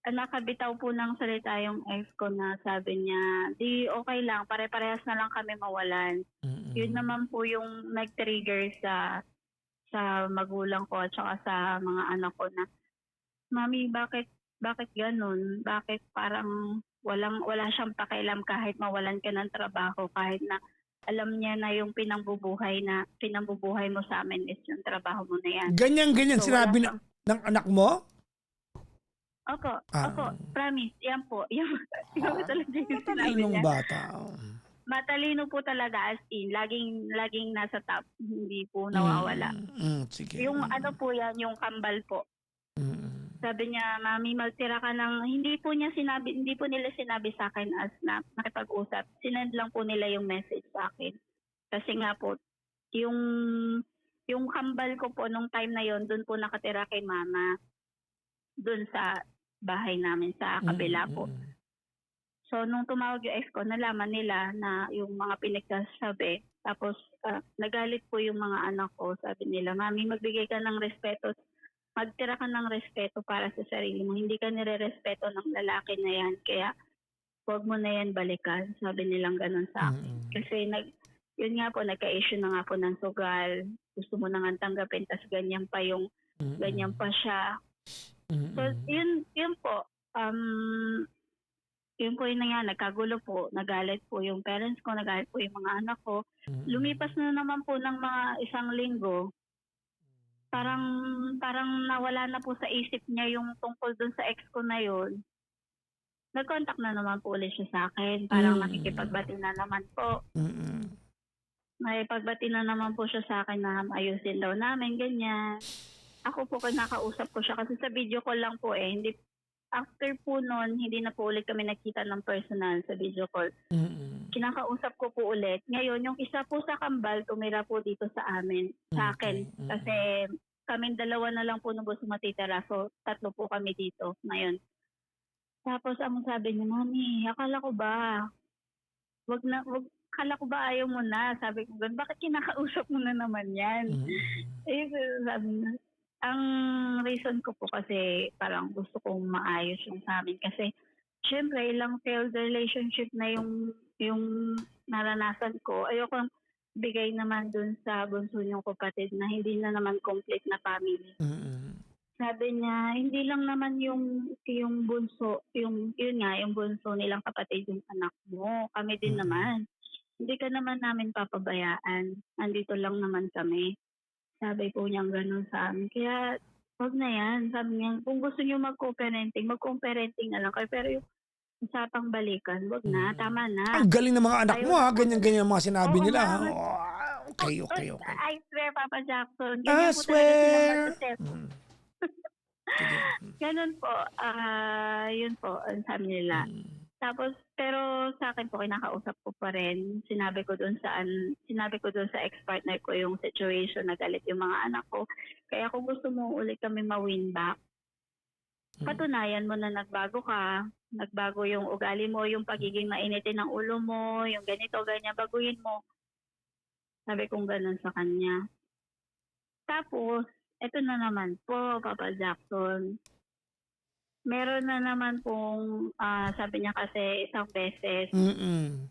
nakabitaw po ng salita yung ex ko na sabi niya, "'Di okey lang, pare-parehas na lang kami mawalan." Yun Mm. naman po yung nag-trigger sa magulang ko at saka sa mga anak ko na, "Mami, bakit gano'n? Bakit parang wala siyang pakialam kahit mawalan ka ng trabaho, kahit na alam niya na yung pinambubuhay mo sa'min is yung trabaho mo na 'yan." Ganyan-ganyan So wala sinabi siyang ng anak mo? opo, opo, Ah, promise, 'yan po, 'yan po talaga yung sinabi matalinong niya. bata. Matalino po talaga as in, laging nasa top, hindi po nawawala. Sige. Yung ano po 'yan, yung kambal po. Mm. Sabi niya, "Mami, magtira ka ng," hindi po nila sinabi sa'kin as na nakipag-usap. Sinend lang po nila yung message sa'kin. Kasi nga po, yung yung kambal ko po nung time na yon dun po nakatira kay mama, dun sa bahay namin sa kabila po. Mm. So nung tumawag yung ex ko, nalaman nila na yung mga pinagsasabi. Tapos nagalit po yung mga anak ko. Sabi nila, "Mami, magbigay ka ng respeto. Magtira ka ng respeto para sa sarili mo. Hindi ka nirerespeto ng lalaki na yan. Kaya huwag mo na yan balikan." Sabi nilang ganun sa akin. Mm. Kasi yun nga po, nagka-issue na nga po ng sugal. Gusto mo na nga tanggapin, tas ganyan pa siya. So Mm. yun po. Yun po yung nagkagulo po, nagalit po yung parents ko, nagalit po yung mga anak ko. Mm. Lumipas na naman po ng mga isang linggo, parang parang nawala na po sa isip niya yung tungkol dun sa ex ko na yun. nag-contact na naman po ulit siya sa akin. Parang Mm. nakikipagbati na naman po. Mm. May pagbati na naman po siya sa akin na ayusin daw namin, ganyan. Ako po kinakausap ko siya kasi sa video call lang po eh. Hindi, after po noon, hindi na po ulit kami nakita ng personal sa video call. Mm. Kinakausap ko po ulit. Ngayon, yung isa po sa kambal, tumira po dito sa amin, sa akin. Okay. Kasi kaming dalawa na lang po nung gusto matitira. So, 3 po kami dito ngayon. Tapos, ang sabi niya, Mami, akala ko ba, akala ko ba ayaw mo na? Sabi ko, "Gan, bakit kinakausap mo na naman yan?" Mm. Eh, sabi niya, ang reason ko po kasi parang gusto kong maayos yung sa amin. Kasi, syempre, ilang failed relationship na yung naranasan ko. Ayoko bigay naman dun sa bunso niyong kapatid na hindi na naman complete na family. Mm. Sabi niya, hindi lang naman yung bunso, yun nga, yung bunso nilang kapatid yung anak mo. Kami din Mm. naman. Hindi ka naman namin papabayaan. Andito lang naman kami. Sabi po niyang gano'n sa amin. Kaya, wag na yan. Sabi niya, kung gusto niyo mag-co-parenting na lang kayo. Pero yung usapang balikan, wag na. Tama na. Ang galing ng mga anak Ayaw mo na ha, ganyan-ganyan ang mga sinabi Oo nila nga. ha. Oh, okay. I swear, Papa Jackson. I Ganyan po talaga sila swear. mag-step. Sige. Ganun po. Yun po, ang sabi nila. Mm. Tapos, pero sa akin po, kinakausap ko pa rin. Sinabi ko doon sa ex-partner ko yung situation na galit yung mga anak ko. Kaya kung gusto mo ulit kami ma-win back, patunayan mo na nagbago ka. Nagbago yung ugali mo, yung pagiging mainitin ng ulo mo, yung ganito, ganyan, baguhin mo. Sabi kong ganun sa kanya. Tapos, eto na naman po, Papa Jackson. Meron na naman pong, sabi niya kasi isang beses, Mm.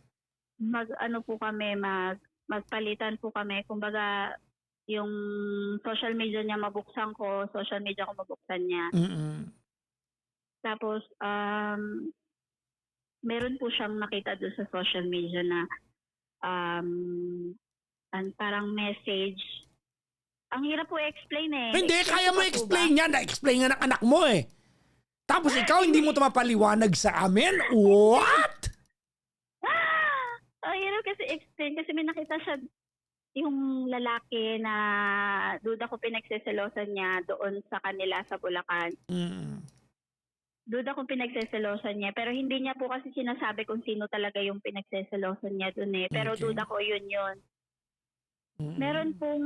magpalitan po kami. Kumbaga, yung social media niya mabuksan ko, social media ko mabuksan niya. Mm. Tapos, meron po siyang nakita doon sa social media na parang message. Ang hirap po i-explain eh. Hindi, I-explain kaya ko mo pa po explain ba? yan. Na-explain nga ng anak mo eh. Tapos ikaw, hindi mo ito mapaliwanag sa amin? What? Ang hirap kasi explain kasi may nakita siya yung lalaki na duda ko pinagseselosan niya doon sa kanila sa Bulacan. Mm. Duda kung pinagseselosan niya. Pero hindi niya po kasi sinasabi kung sino talaga yung pinagseselosan niya doon eh. Pero Okay. duda ko yun. Mm. Meron pong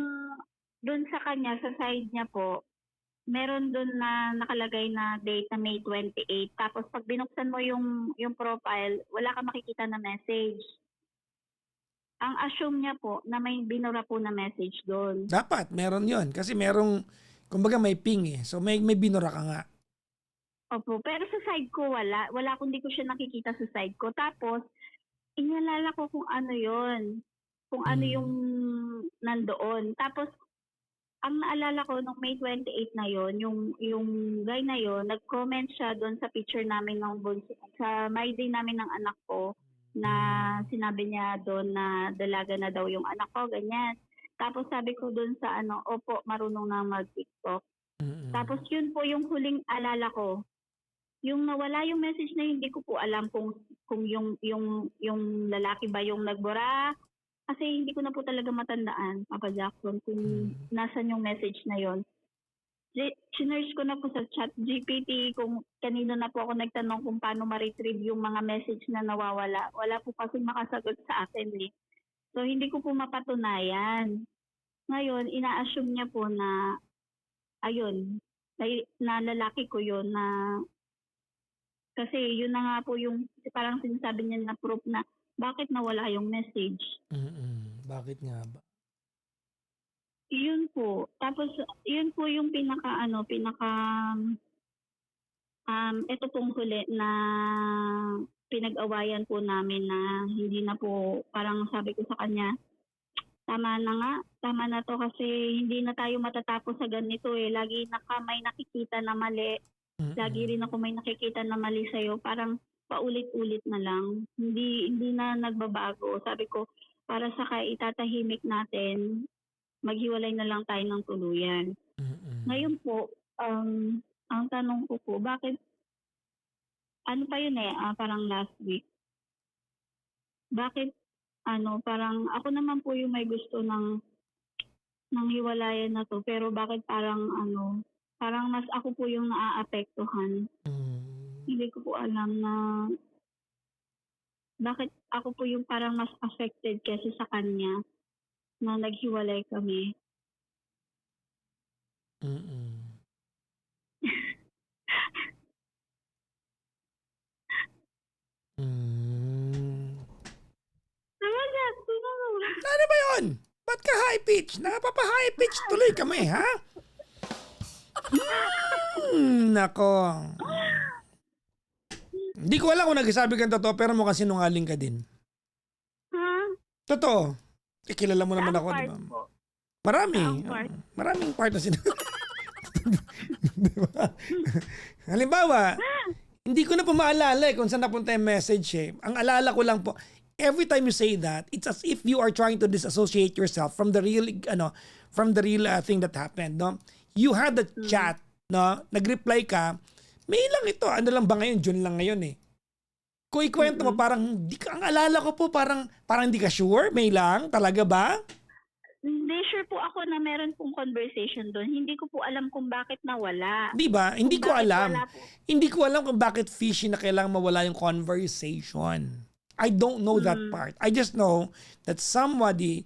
doon sa kanya, sa side niya po, meron doon na nakalagay na date na May 28. Tapos pag binuksan mo yung profile, wala kang makikita na message. Ang assume niya po na may binura po na message doon. Dapat, meron yon. Kasi merong, kumbaga may ping eh. So may binura ka nga. Opo, pero sa side ko wala. Wala kundi ko siya nakikita sa side ko. Tapos, inalala ko kung ano yon, kung ano yung nandoon. Tapos, ang naalala ko nung May 28 na yon, yung guy na yon, nag-comment siya doon sa picture namin ng bunso, sa my day namin ng anak ko, na sinabi niya doon na dalaga na daw yung anak ko, ganyan. Tapos sabi ko doon sa opo, marunong na mag-TikTok. Mm. Tapos yun po yung huling alala ko. Yung nawala yung message na hindi ko po alam kung yung lalaki ba yung nagbura. Kasi hindi ko na po talaga matandaan, Papa Jackson, kung nasan yung message na yon. Sinearch ko na po sa chat GPT kung kanino na po ako nagtanong kung paano ma-retrieve yung mga message na nawawala. Wala po kasi makasagot sa akin eh. So hindi ko po mapatunayan. Ngayon, ina-assume niya po na, ayun, na lalaki ko yun na, kasi yun na nga po yung, parang sinasabi niya na proof na bakit nawala yung message. Bakit nga ba? Yun po. Tapos, yun po yung ito pong huli na pinag-awayan po namin na hindi na po, parang sabi ko sa kanya, tama na to kasi hindi na tayo matatapos sa ganito eh. Lagi may nakikita na mali. Lagi rin ako may nakikita na mali sa'yo. Parang paulit-ulit na lang. Hindi na nagbabago. Sabi ko, para sa itatahimik natin, maghiwalay na lang tayo ng tuluyan. Ngayon po, ang tanong ko po, bakit ano pa yun eh, parang last week. Bakit, parang ako naman po yung may gusto ng hiwalayan na 'to, pero bakit parang parang mas ako po yung naaapektuhan. Mm. Hindi ko po alam na bakit ako po yung parang mas affected kasi sa kanya na naghiwalay kami. Mm. Mm. Ano ba yun? Ba't ka high pitch? Napapa-high pitch tuloy kami, ha? Nako. Hindi ko alam kung nagsasabi kang totoo pero mukhang sinungaling ka din. Ha? Totoo. Kilala mo naman Saang ako, di part ba? po? Marami. Saang part? Maraming part na Di ba? Halimbawa, hindi ko na po maalala kung saan napunta yung message eh. Ang alala ko lang po, every time you say that, it's as if you are trying to disassociate yourself from the real thing that happened, no? You had the chat, no? Nag-reply ka, May lang ito. Ano lang ba ngayon? June lang ngayon eh. Kung ikwento mo parang, ang alala ko po parang hindi ka sure? May lang? Talaga ba? Hindi, sure po ako na meron pong conversation doon. Hindi ko po alam kung bakit nawala. Di ba? Hindi ko Kung bakit alam. wala po. Hindi ko alam kung bakit fishy na kailangang mawala yung conversation. I don't know that part. I just know that somebody,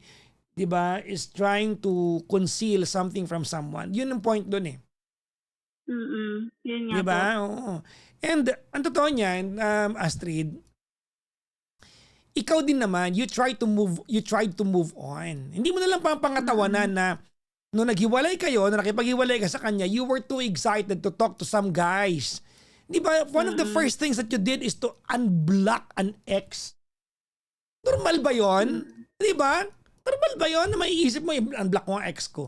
di ba, is trying to conceal something from someone. Yun ang point doon eh. Yun nga Di ba? po. Oo. And ang totoo niyan, Astrid, ikaw din naman, you tried to move on. Hindi mo na lang pangatawanan na nung naghiwalay kayo, na nakipaghiwalay ka sa kanya, you were too excited to talk to some guys. Di ba? One of the first things that you did is to unblock an ex. Normal ba yon? Di ba? Normal ba yon na maiisip mo, unblock mo ang ex ko?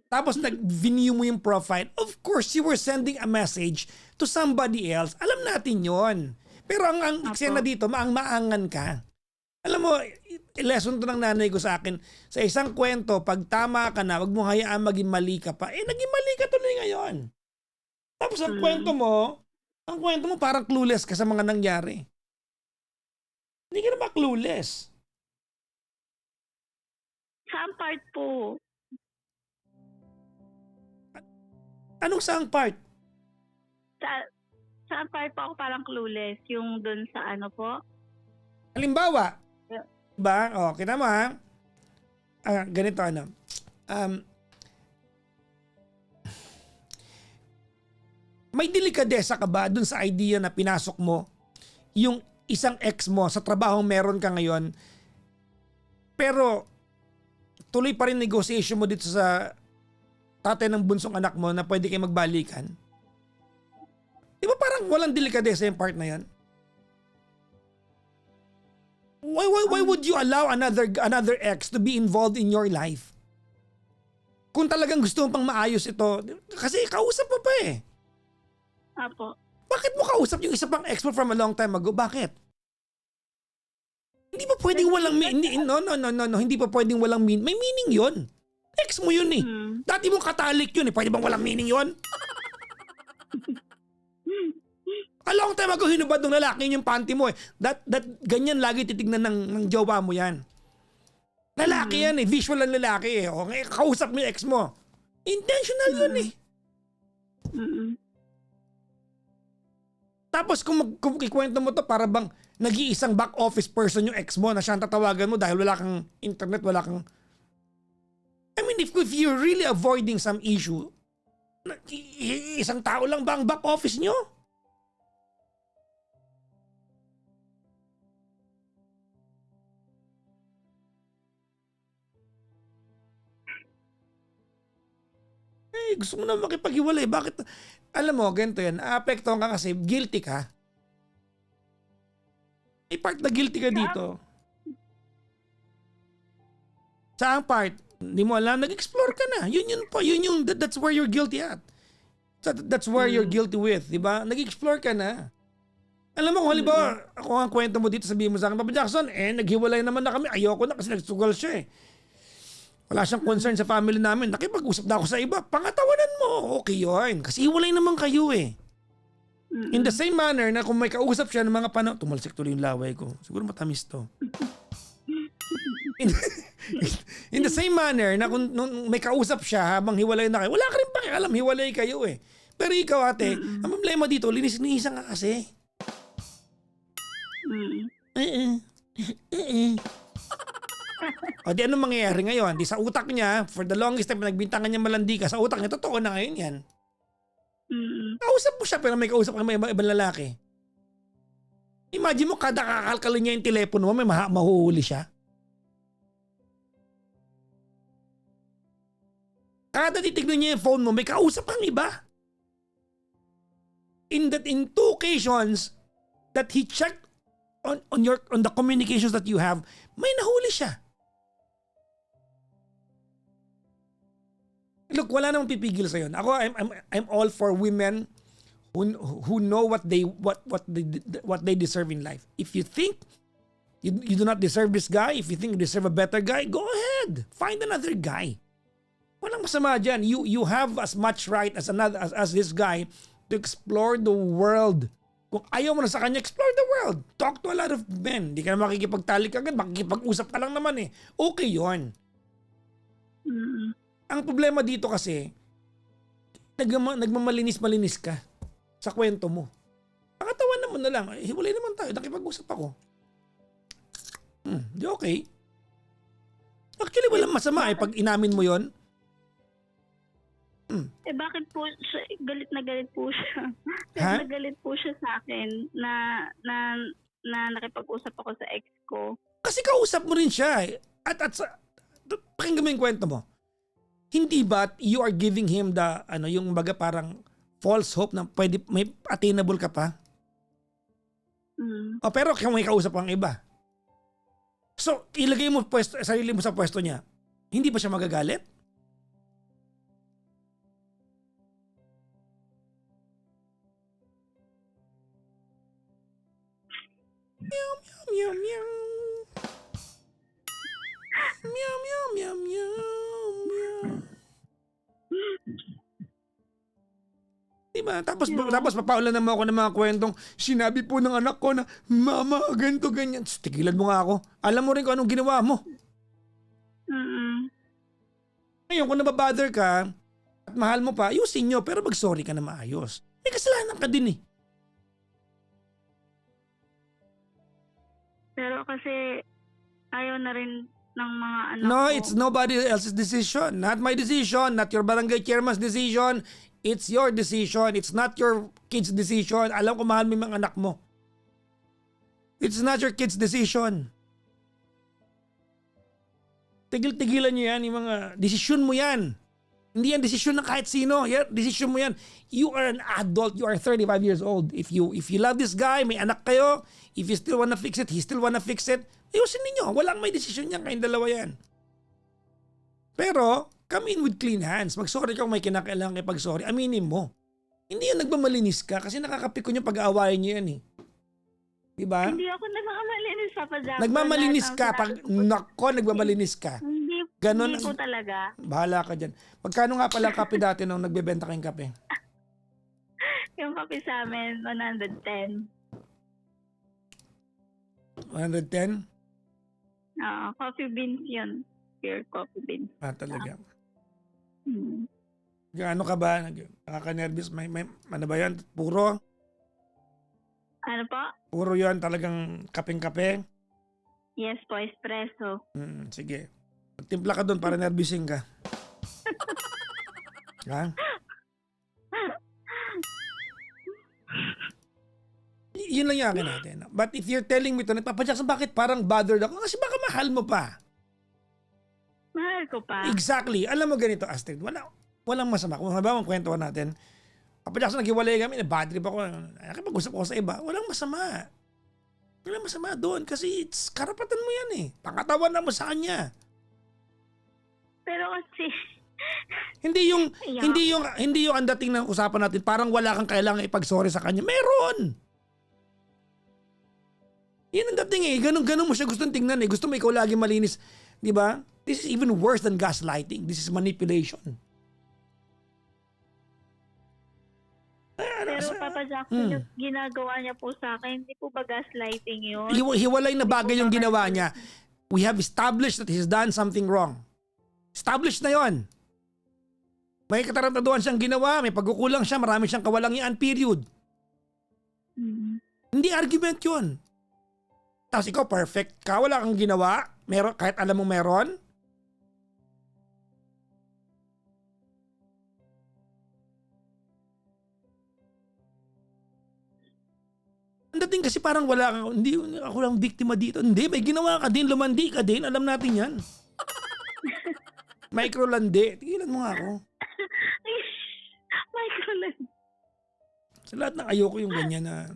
Tapos nag-view mo yung profile. Of course, you were sending a message to somebody else. Alam natin yon. Pero ang eksena dito, maangan ka. Alam mo, lesson to ng nanay ko sa akin, sa isang kwento, pag tama ka na, wag mo hayaan maging mali ka pa. Naging mali ka tuloy ngayon. Tapos ang kwento mo parang clueless ka sa mga nangyari. Hindi ka naman clueless. Saan part po? Anong saang part? Saan part po ako parang clueless? Yung dun sa ano po? Halimbawa, Yeah. diba? O, kita mo ha? Ganito ano. May delikadesa ka ba dun sa idea na pinasok mo yung isang ex mo sa trabaho meron ka ngayon, pero tuloy pa rin negotiation mo dito sa tatay ng bunsong anak mo na pwede kayo magbalikan? Di ba parang walang delikadesa yung part na yan? Why would you allow another ex to be involved in your life? Kung talagang gusto mo pang maayos ito, kasi kausap mo pa eh. Apo. Bakit mo kausap yung isa pang ex mo from a long time ago? Bakit? Hindi pa pwedeng walang no, hindi pa pwedeng walang meaning. May meaning yun. Ex mo yun eh. Dati mong katalik yun eh. Pwede bang walang meaning yun? A long time ago, hinubad ng lalaki yung panty mo eh. That ganyan lagi titignan ng jowa mo yan. Lalaki yan eh. Visual ang lalaki eh. O, kausap mo yung ex mo. Intentional yun eh. Tapos kung ikwento mo to, para bang nag-iisang back office person yung ex mo na siyang tatawagan mo dahil wala kang internet, wala kang... I mean, if you're really avoiding some issue, isang tao lang ba ang back office nyo? Gusto mo na makipag-iwalay. Bakit? Alam mo, ganito yan. Aapektuhan ka kasi guilty ka. May part na guilty ka dito. Saan part? Hindi mo alam. Nag-explore ka na. That's where you're guilty at. That's where you're guilty with. Diba? Nag-explore ka na. Alam mo, kung halimbawa, ako ang kwento mo dito, sabihin mo sa akin, Papa Jackson, naghiwalay naman na kami. Ayoko na kasi nagsugal siya eh. Wala siyang concern sa family namin. Nakipag-usap na ako sa iba. Pangatawanan mo. Okay yun. Kasi hiwalay naman kayo eh. In the same manner na kung may kausap siya ng mga panahon, tumalsik tuloy yung laway ko. Siguro matamis to. In the same manner na kung nung may kausap siya habang hiwalay na kayo, wala ka rin pakialam, hiwalay kayo eh. Pero ikaw ate, ang problema dito, linis-linisan ka kasi. O di anong mangyayari ngayon? Di sa utak niya, for the longest time nagbintangan niya malandi ka, sa utak niya, totoo na ngayon yan. Kausap mo siya pero may kausap ka may ibang lalaki. Imagine mo kada kakalkalin niya yung telepono mo, may mahuhuli siya. Kada titignan niya yung phone mo, may kausap kang iba. In 2 occasions that he checked on the communications that you have, may nahuli siya. Look, wala namang pipigil sa yon. Ako, I'm all for women who know what they deserve in life. If you think you do not deserve this guy, if you think you deserve a better guy, go ahead. Find another guy. Walang masama dyan. You have as much right as this guy to explore the world. Kung ayaw mo na sa kanya, explore the world. Talk to a lot of men. Hindi ka na makikipagtalik agad. Makikipag-usap ka lang naman eh. Okay yon. Ang problema dito kasi, nagmamalinis-malinis ka sa kwento mo. Pakatawan naman na lang. Hiwalay naman tayo. Nakipag-usap ako. Di okay. Actually, walang masama eh. Pag inamin mo yon. Bakit po siya, galit na galit po siya. Ha? Galit na galit po siya sa akin na nakipag-usap ako sa ex ko. Kasi kausap mo rin siya eh. At pakinggan mo yung kwento mo. Hindi ba you are giving him yung baga parang false hope na pwede, may attainable ka pa? Pero kung may kausap kang iba. So, ilagay mo sarili mo sa pwesto niya. Hindi ba siya magagalit? Meow, meow, meow, meow. Meow, meow, meow, meow, meow. Diba? Tapos papaulan naman ako ng mga kwentong sinabi po ng anak ko na mama, ganito, ganyan. Tigilan mo nga ako. Alam mo rin kung anong ginawa mo. Ngayon, kung nababother ka at mahal mo pa, ayusin nyo, pero mag-sorry ka na maayos. May kasalanan ka din eh. Pero kasi ayaw na rin ng mga anak No, ko. it's nobody else's decision. Not my decision. Not your barangay chairman's decision. It's your decision. It's not your kid's decision. Alam ko mahal mo yung mga anak mo. It's not your kid's decision. Tigil-tigilan nyo yan. Yung mga desisyon mo yan. Hindi yan desisyon ng kahit sino. Yan, desisyon mo yan. You are an adult. You are 35 years old. If you love this guy, may anak kayo. If you still wanna fix it, he still wanna fix it. Ayusin ninyo. Walang may desisyon yan. Kayong dalawa yan. Pero, come in with clean hands. Mag-sorry ka kung may kinakailangan kay pag-sorry. Aminin mo. Hindi yan nagmamalinis ka kasi nakakapikon yung pag-aawayan nyo yan eh. Diba? Hindi ako nagmamalinis sa pajama. Nagmamalinis ka. Nagmamalinis ka. Ganon. Hindi po talaga. Bahala ka dyan. Magkano nga pala kape dati nung nagbebenta kayong kape? Yung kape sa amin, 110. 110? Coffee beans yun. Pure coffee beans. Talaga. Hmm. Gaano ka ba? Nakaka-nervous? May, ano ba yan? Puro? Ano po? Puro yan talagang kapeng-kape? Yes po, espresso. Sige. Magtimpla ka doon para nervousin ka. Ha? Yun lang yung akin natin. But if you're telling me tonight, Papa Jackson, bakit parang bothered ako? Kasi baka mahal mo pa. Mahal ko pa. Exactly. Alam mo ganito, Astrid. Walang masama. Kung halimbawa ang kwentuhan natin, Papa Jackson, naghiwalay kami, bad trip ako. Nakipag-usap ako sa iba. Walang masama. Walang masama doon kasi it's karapatan mo yan eh. Pangatawan na mo sa kanya. Pero kasi... Hindi yung ang dating ng usapan natin, parang wala kang kailangan ipag-sorry sa kanya. Meron! Yan ang dating eh. Ganun mo siya gustong tingnan eh. Gusto mo ikaw lagi malinis. Di ba? This is even worse than gaslighting. This is manipulation. Pero Pero Papa Jackson, yung ginagawa niya po sa akin, hindi po ba gaslighting yun? Hiwalay na bagay yung ginawa manipulate. niya. We have established that he's done something wrong. Established na yon. May katarantaduhan siyang ginawa, may pagkukulang siya, marami siyang kawalangian, period. Mm. Hindi argument yun. Tapos ikaw perfect ka, wala kang ginawa, meron, kahit alam mo meron. Ang dating kasi parang wala kang, hindi ako lang biktima dito. Hindi, may ginawa ka din, lumandi ka din, alam natin yan. Microlandi, tigilan mo nga ako. Microland. Sa lahat ng ayoko yung ganyan na,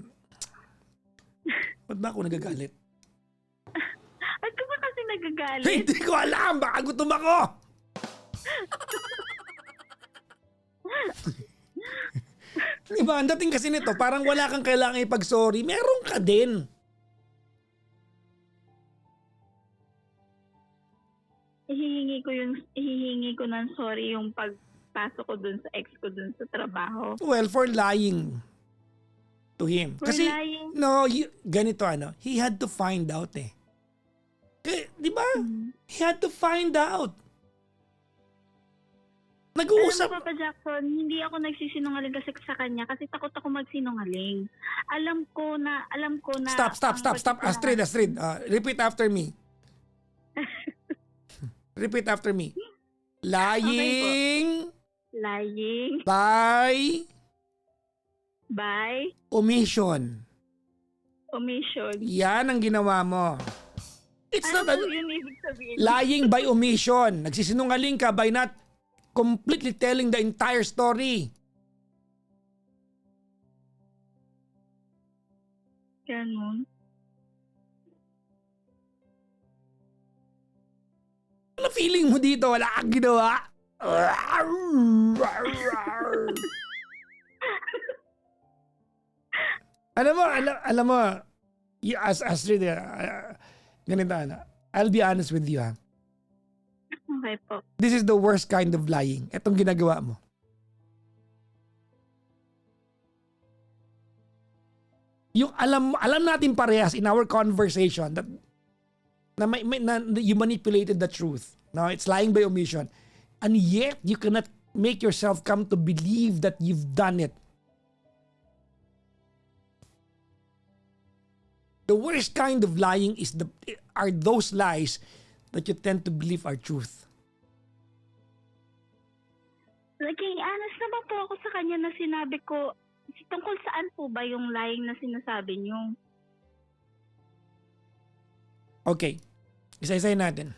ba't ba ako nagagalit? At ka ba kasi nagagalit? Hindi ko alam, baka gutom ako. Diba, ang dating kasi nito, parang wala kang kailangan ipag-sorry, meron ka din. Ihihingi ko ng sorry yung pagpasok ko dun sa ex ko dun sa trabaho. Well, for lying to him. For Kasi, lying? no, ganito he had to find out eh. Kaya, di ba? He had to find out. Nag-uusap. Alam mo, Papa Jackson, hindi ako nagsisinungaling kasi sa kanya kasi takot ako magsinungaling. Alam ko na... Stop. Astrid. Repeat after me. Repeat after me. Lying. Lying By omission. Yan ang ginawa mo. It's Ano not po yun ibig sabihin? lying by omission. Nagsisinungaling ka by not completely telling the entire story. Ganun. Ano feeling mo dito? Wala kang ginawa? alam mo, as Astrid, ganito I'll be honest with you Okay po. This is the worst kind of lying. Itong ginagawa mo. Yung alam natin parehas in our conversation that you manipulated the truth. No, it's lying by omission. And yet, you cannot make yourself come to believe that you've done it. The worst kind of lying are those lies that you tend to believe are truth. Naging honest naman po ako sa kanya na sinabi ko, tungkol saan po ba yung lying na sinasabi niyo? Okay. Isa-isay natin.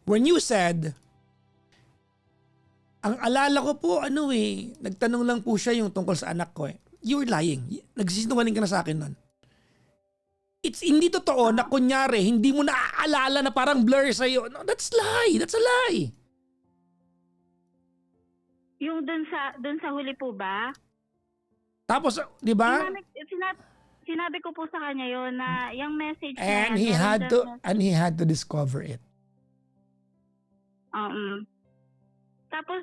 When you said, ang alala ko po, nagtanong lang po siya yung tungkol sa anak ko You were lying. Nagsisinungaling ka na sa akin nun. It's hindi totoo na kunyari, hindi mo naaalala na parang blur sa'yo. No, that's lie. That's a lie. Yung dun sa huli po ba? Tapos, di ba? Sinabi ko po sa kanya yon na yung message And na he yan, he had to discover it. Tapos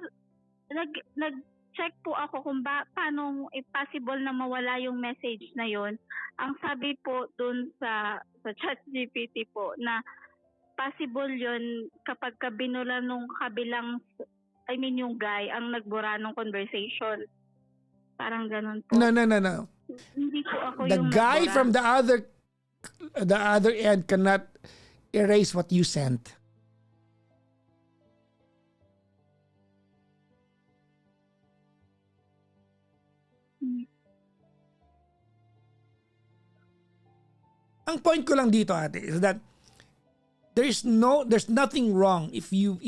nag-check po ako kung paano possible na mawala yung message na yon. Ang sabi po dun sa ChatGPT po na possible yon kapag binura nung kabilang, yung guy ang nagbura ng conversation. Parang ganun po. No. Hindi po ako The yung guy nagbura. from the other end cannot erase what you sent. Ang point ko lang dito, ate, is that there's nothing wrong if you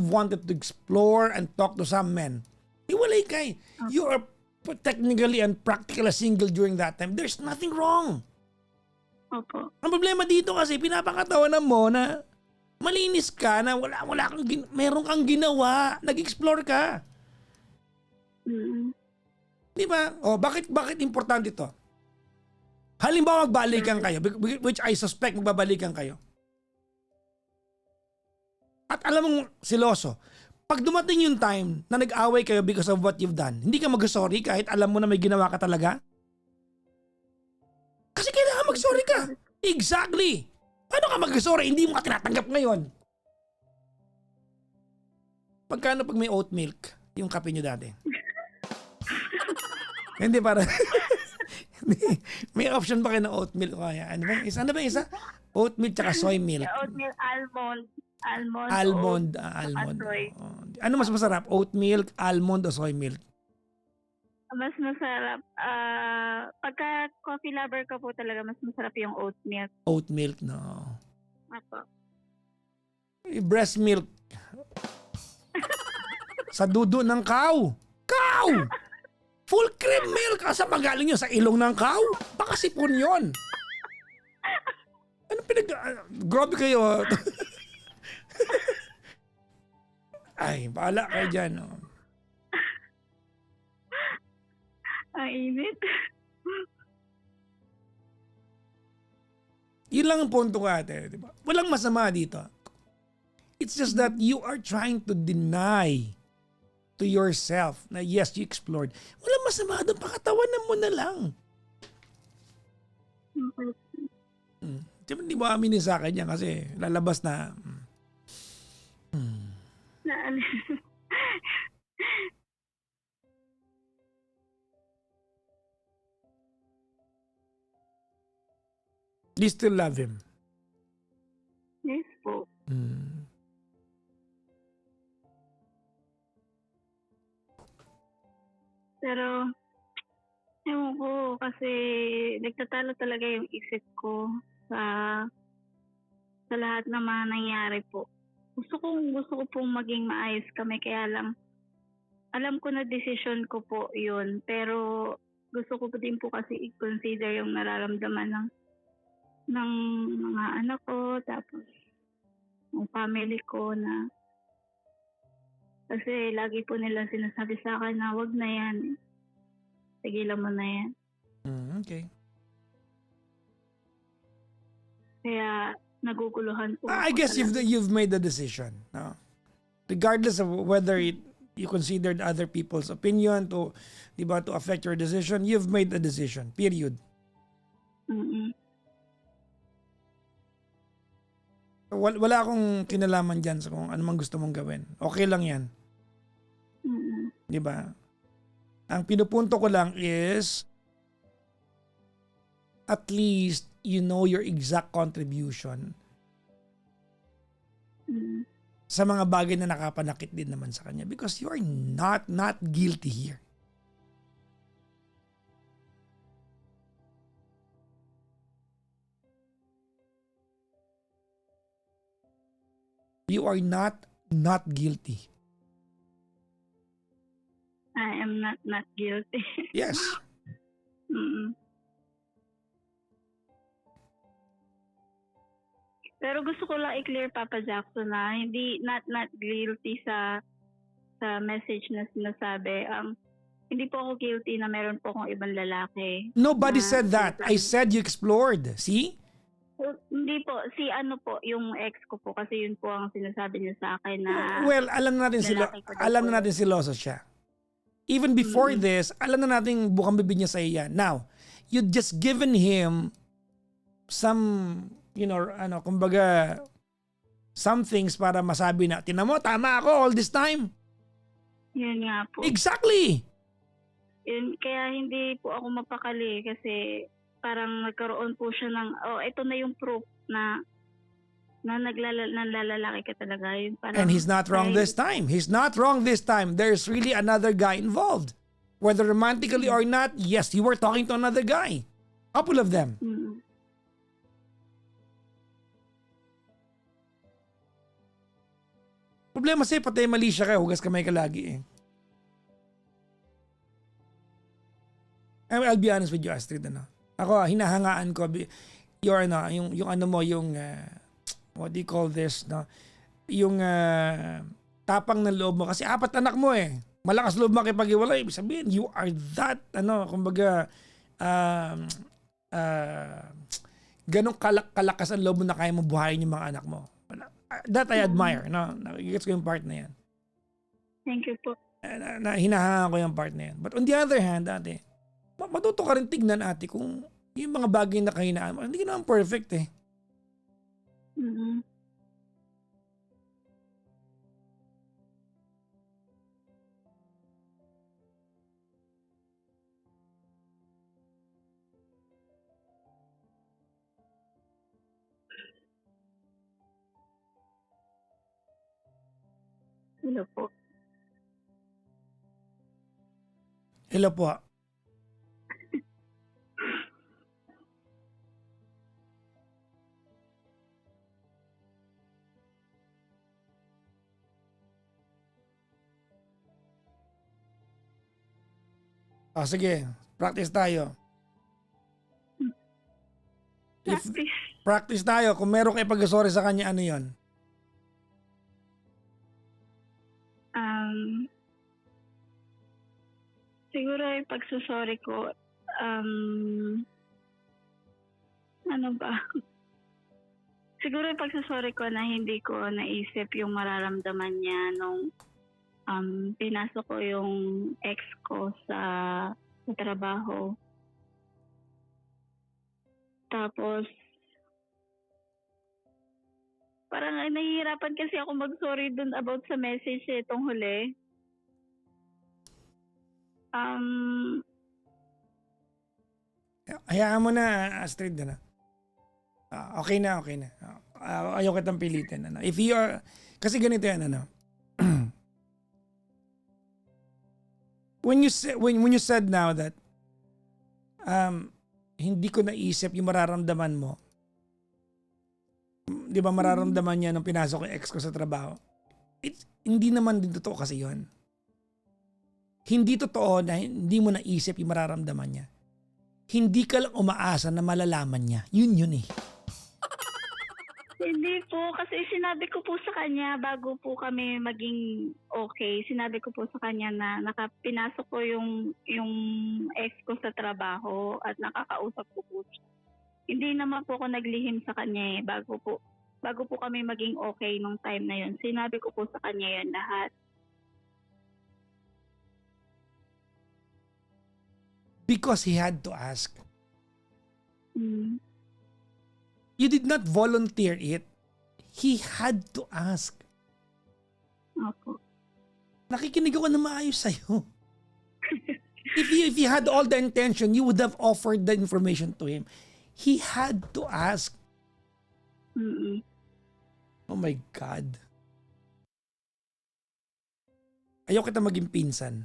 wanted to explore and talk to some men. Hiwalay ka eh. You are technically and practically single during that time. There's nothing wrong. Opo. Ang problema dito kasi pinapakatawanan mo na malinis ka na meron kang ginawa, nag-explore ka. Di ba? Bakit importante ito? Halimbawa magbalikan kayo, which I suspect magbabalikan kayo. At alam mong siloso, Pag dumating yung time na nag-away kayo because of what you've done, hindi ka mag-sorry kahit alam mo na may ginawa ka talaga? Kasi kailangan mag-sorry ka. Exactly. Paano ka mag-sorry? Hindi mo ka tinatanggap ngayon. Pagkano pag may oat milk, yung kape nyo dati? Hindi para... Hindi. May option ba kayo ng oat milk? Kaya, ano ba? Ano ba isa? Oat milk tsaka soy milk. Oatmeal, almond. Almond. Almond. Soy. Ano mas masarap? Oat milk, almond o soy milk? Mas masarap. Pagka coffee lover ka po talaga, mas masarap yung oat milk. Oat milk, no. Apo. Breast milk. Sa dudo ng cow. Cow! Full cream milk. Asa magaling yun? Sa ilong ng cow? Baka sipon yun. Ano grabe kayo. Ay, bahala kayo dyan. No? Ang init. Yun lang ang punto ko ate. Diba? Walang masama dito. It's just that you are trying to deny to yourself na yes, you explored. Walang masama doon. Pakatawanan mo na lang. Di ba aminin sa akin yan kasi lalabas na... Do you still love him? Yes po. Pero, ewan ko, kasi nagtatalo talaga yung isip ko sa lahat ng mga nangyari po. Gusto ko pong maging maayos kami, kaya lang, alam ko na decision ko po yun, pero gusto ko din po kasi i-consider yung nararamdaman ng mga anak ko, tapos yung family ko na kasi lagi po nila sinasabi sa akin na wag na yan. Tigilan mo na yan. Okay. Kaya naguguluhan po. I guess you've made the decision. No? Regardless of whether you considered other people's opinion to, di ba, to affect your decision, you've made a decision. Period. Wala akong kinalaman dyan sa kung ano mang gusto mong gawin. Okay lang yan. Di ba? Ang pinupunto ko lang is at least you know your exact contribution sa mga bagay na nakapanakit din naman sa kanya because you are not guilty here. You are not guilty. I am not guilty. Yes. Pero gusto ko lang i-clear, Papa Jackson, na hindi not guilty sa message na sinasabi. Hindi po ako guilty na meron po akong ibang lalaki. Nobody said that. I said you explored. See? Hindi po. Si ano po, yung ex ko po. Kasi yun po ang sinasabi niya sa akin na... Well, alam na natin siloso siya. Even before this, alam na natin bukang bibig niya sa iya. Now, you just given him some... kumbaga, some things para masabi na, tinan mo, tama ako all this time. Yun nga po. Exactly. Yun, kaya hindi po ako mapakali kasi parang nagkaroon po siya ng, ito na yung proof na naglalaki ka talaga. Yun, parang, and he's not wrong this time. He's not wrong this time. There's really another guy involved. Whether romantically or not, yes, you were talking to another guy. Couple of them. Problema sa'yo, patay mali siya kayo, hugas kamay ka lagi eh. I'll be honest with you, Astrid. Ako, hinahangaan ko, yung ano mo, yung, what do you call this, no? Yung tapang ng loob mo. Kasi 4 anak mo eh. Malakas loob makipag-iwalay. Ibig sabihin, you are that, kumbaga, ganong kalakas ang loob mo na kaya mo buhayin yung mga anak mo. That I admire. No? Nakikita ko yung part na yan. Thank you po. Na hinahangaan ko yung part na yan. But on the other hand, ate, matuto ka rin tignan, ate, kung yung mga bagay na kahinaan mo, hindi ka naman perfect eh. Mm. Hello po. Hello po. Sige, practice tayo. If Practice. practice tayo, kung meron kayo pag-sorry sa kanya, ano yon? Siguro yung pagsusorry ko, ano ba? Siguro yung pagsusorry ko na hindi ko naisip yung mararamdaman niya nung pinasok ko yung ex ko sa trabaho. Tapos, parang nahihirapan kasi ako mag-sorry dun about sa message itong huli. Hayaan mo na, Astrid, na. Okay na, okay na. Ayaw kitang pilitin. Ano. If you are, kasi ganito yan, ano. when you said now that hindi ko naisip yung mararamdaman mo, di ba mararamdaman niya nung pinasok ko yung ex ko sa trabaho, hindi naman din totoo kasi yun. Hindi totoo na hindi mo naisip yung mararamdaman niya. Hindi ka lang umaasa na malalaman niya. Yun eh. Hindi po, kasi sinabi ko po sa kanya bago po kami maging okay, sinabi ko po sa kanya na pinasok ko yung ex ko sa trabaho at nakakausap ko po siya. Hindi naman po ako naglihim sa kanya bago po kami maging okay nung time na yun. Sinabi ko po sa kanya yun lahat. Because he had to ask. Mm. You did not volunteer it. He had to ask. Opo. Nakikinig ako na maayos sa'yo. If you had all the intention, you would have offered the information to him. He had to ask. Mm-mm. Oh my God. Ayaw kita maging pinsan.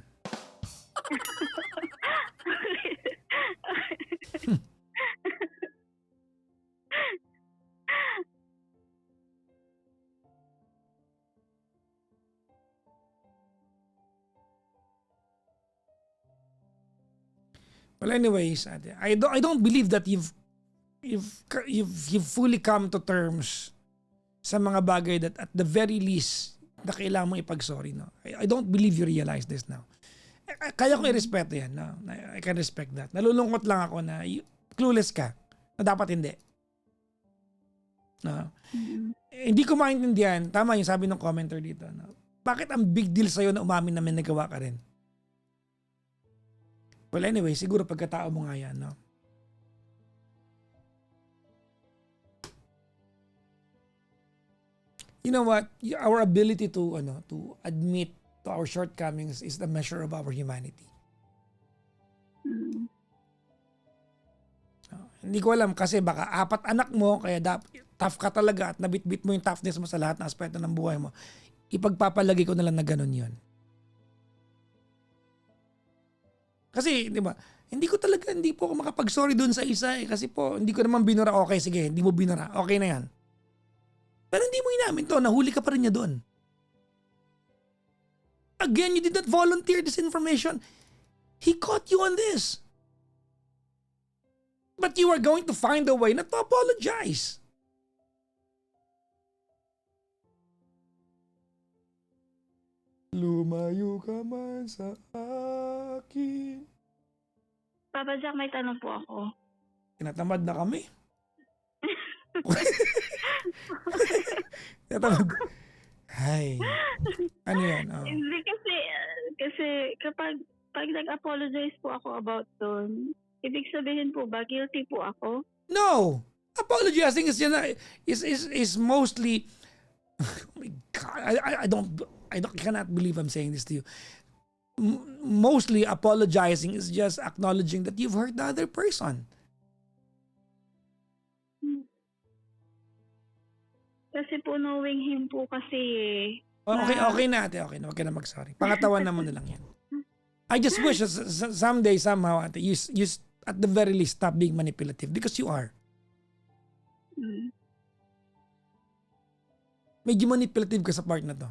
Well, anyways, ate, I don't believe that you've fully come to terms sa mga bagay that at the very least na kailangan mong ipag-sorry, no? I don't believe you realize this now. Kaya ko i-respeto yan, no? I can respect that. Nalulungkot lang ako na clueless ka na dapat hindi. No? Hindi ko maintindihan, tama yung sabi ng commenter dito, no? Bakit ang big deal sa'yo na umamin na may nagawa ka rin? Well, anyway, siguro pagkatao mo nga yan, no? You know what? Our ability to admit to our shortcomings is the measure of our humanity. Mm. Hindi ko alam kasi baka 4 anak mo kaya tough ka talaga at nabitbit mo yung toughness mo sa lahat ng aspeto ng buhay mo. Ipagpapalagay ko na lang na ganun yun. Kasi, di ba, hindi po ako makapag-sorry dun sa isa eh. Kasi po, hindi ko naman binura. Okay, sige, hindi mo binura. Okay na yan. Pero hindi mo inamin to, nahuli ka pa rin niya doon. Again, you did not volunteer this information. He caught you on this. But you are going to find a way not to apologize. Lumayo ka man sa akin. Papa Jack, may tanong po ako. Tinatamad na kami. Tinatamad. Ay. Ano yan? Oh. Hindi kasi pag nag-apologize po ako about doon, ibig sabihin po ba, guilty po ako? No! Apologizing is mostly oh my God, I cannot believe I'm saying this to you. Mostly apologizing is just acknowledging that you've hurt the other person. Kasi po knowing him po kasi Okay na ate, okay na, wag ka na mag-sorry. Pangatawan naman na lang yan. I just wish someday, somehow, ate, you at the very least stop being manipulative because you are. mm, Medyo manipulative ka sa part na to.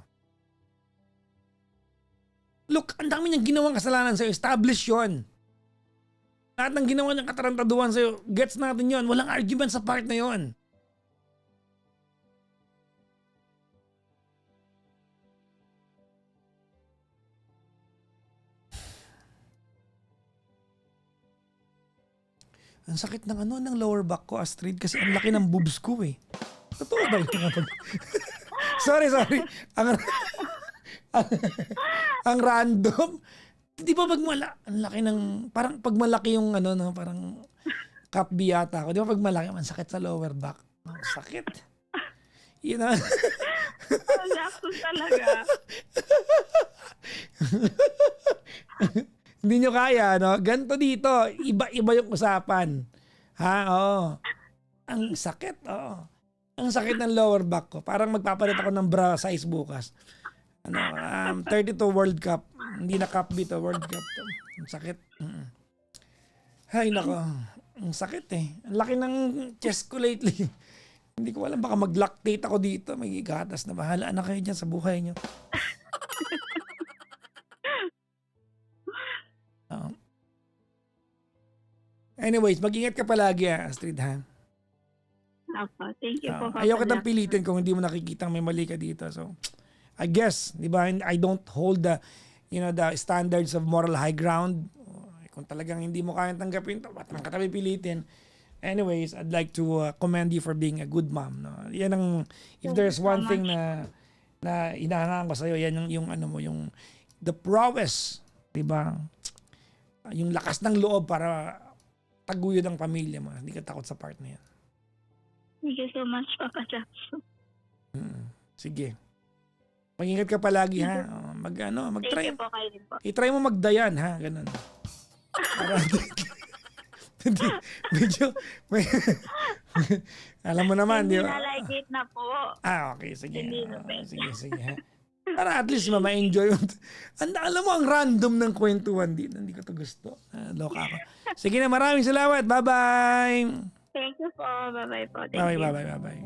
Look, ang dami niyang ginawang kasalanan sa'yo. Establish yun. Lahat ng ginawa niyang katarantaduhan sa'yo, gets natin yun. Walang argument sa part na yun. Ang sakit ng lower back ko, Astrid, kasi ang laki ng boobs ko eh. Totoo ba yun? sorry. Ang random. Di ba ang laki ng, parang pag malaki yung parang cup B yata ako. Di ba pag malaki, ang sakit sa lower back. Ang sakit. You know? Jackson talaga. Hindi nyo kaya, no? Ganto dito. Iba yung usapan. Ha? Oo. Ang sakit, oo. Ang sakit ng lower back ko. Parang magpapalit ako ng bra size bukas. 32 World Cup. Hindi na Cup B to, World Cup to. Ang sakit. Hay, nako. Ang sakit eh. Ang laki ng chest ko lately. Hindi ko alam, baka mag-lactate ako dito. May gatas na bahala na kayo dyan sa buhay nyo. Anyways, mag-ingat ka palagi Astrid, ha? Opo, thank you po. Ayaw kitang pilitin kung hindi mo nakikita may mali ka dito. So, I guess, di ba, I don't hold the standards of moral high ground. Kung talagang hindi mo kayang tanggapin, ba't man ka tabi pilitin? Anyways, I'd like to commend you for being a good mom. No? Yan ang, if there's one thing na inahangaan ko sa'yo, yan yung the prowess, di ba? Yung lakas ng loob para taguyod ang pamilya mo. Hindi ka takot sa part na yan. Thank you so much, Papa Jackson. Sige. Mag-ingat ka palagi, ha? Mag-try. Thank you po kayo din po. I-try mo magdayan, ha? Ganun. Para, medyo, alam mo naman, di Hindi ba? na-like na po. Okay. Sige. Hindi na Sige, ha? Para at least ma-enjoy yun. Alam mo, ang random ng kwentuhan din. Hindi ko to gusto. Loka ako. Sige na, maraming salamat. Bye-bye. Thank you po. Bye-bye po. Thank Bye-bye, you. bye-bye, bye-bye.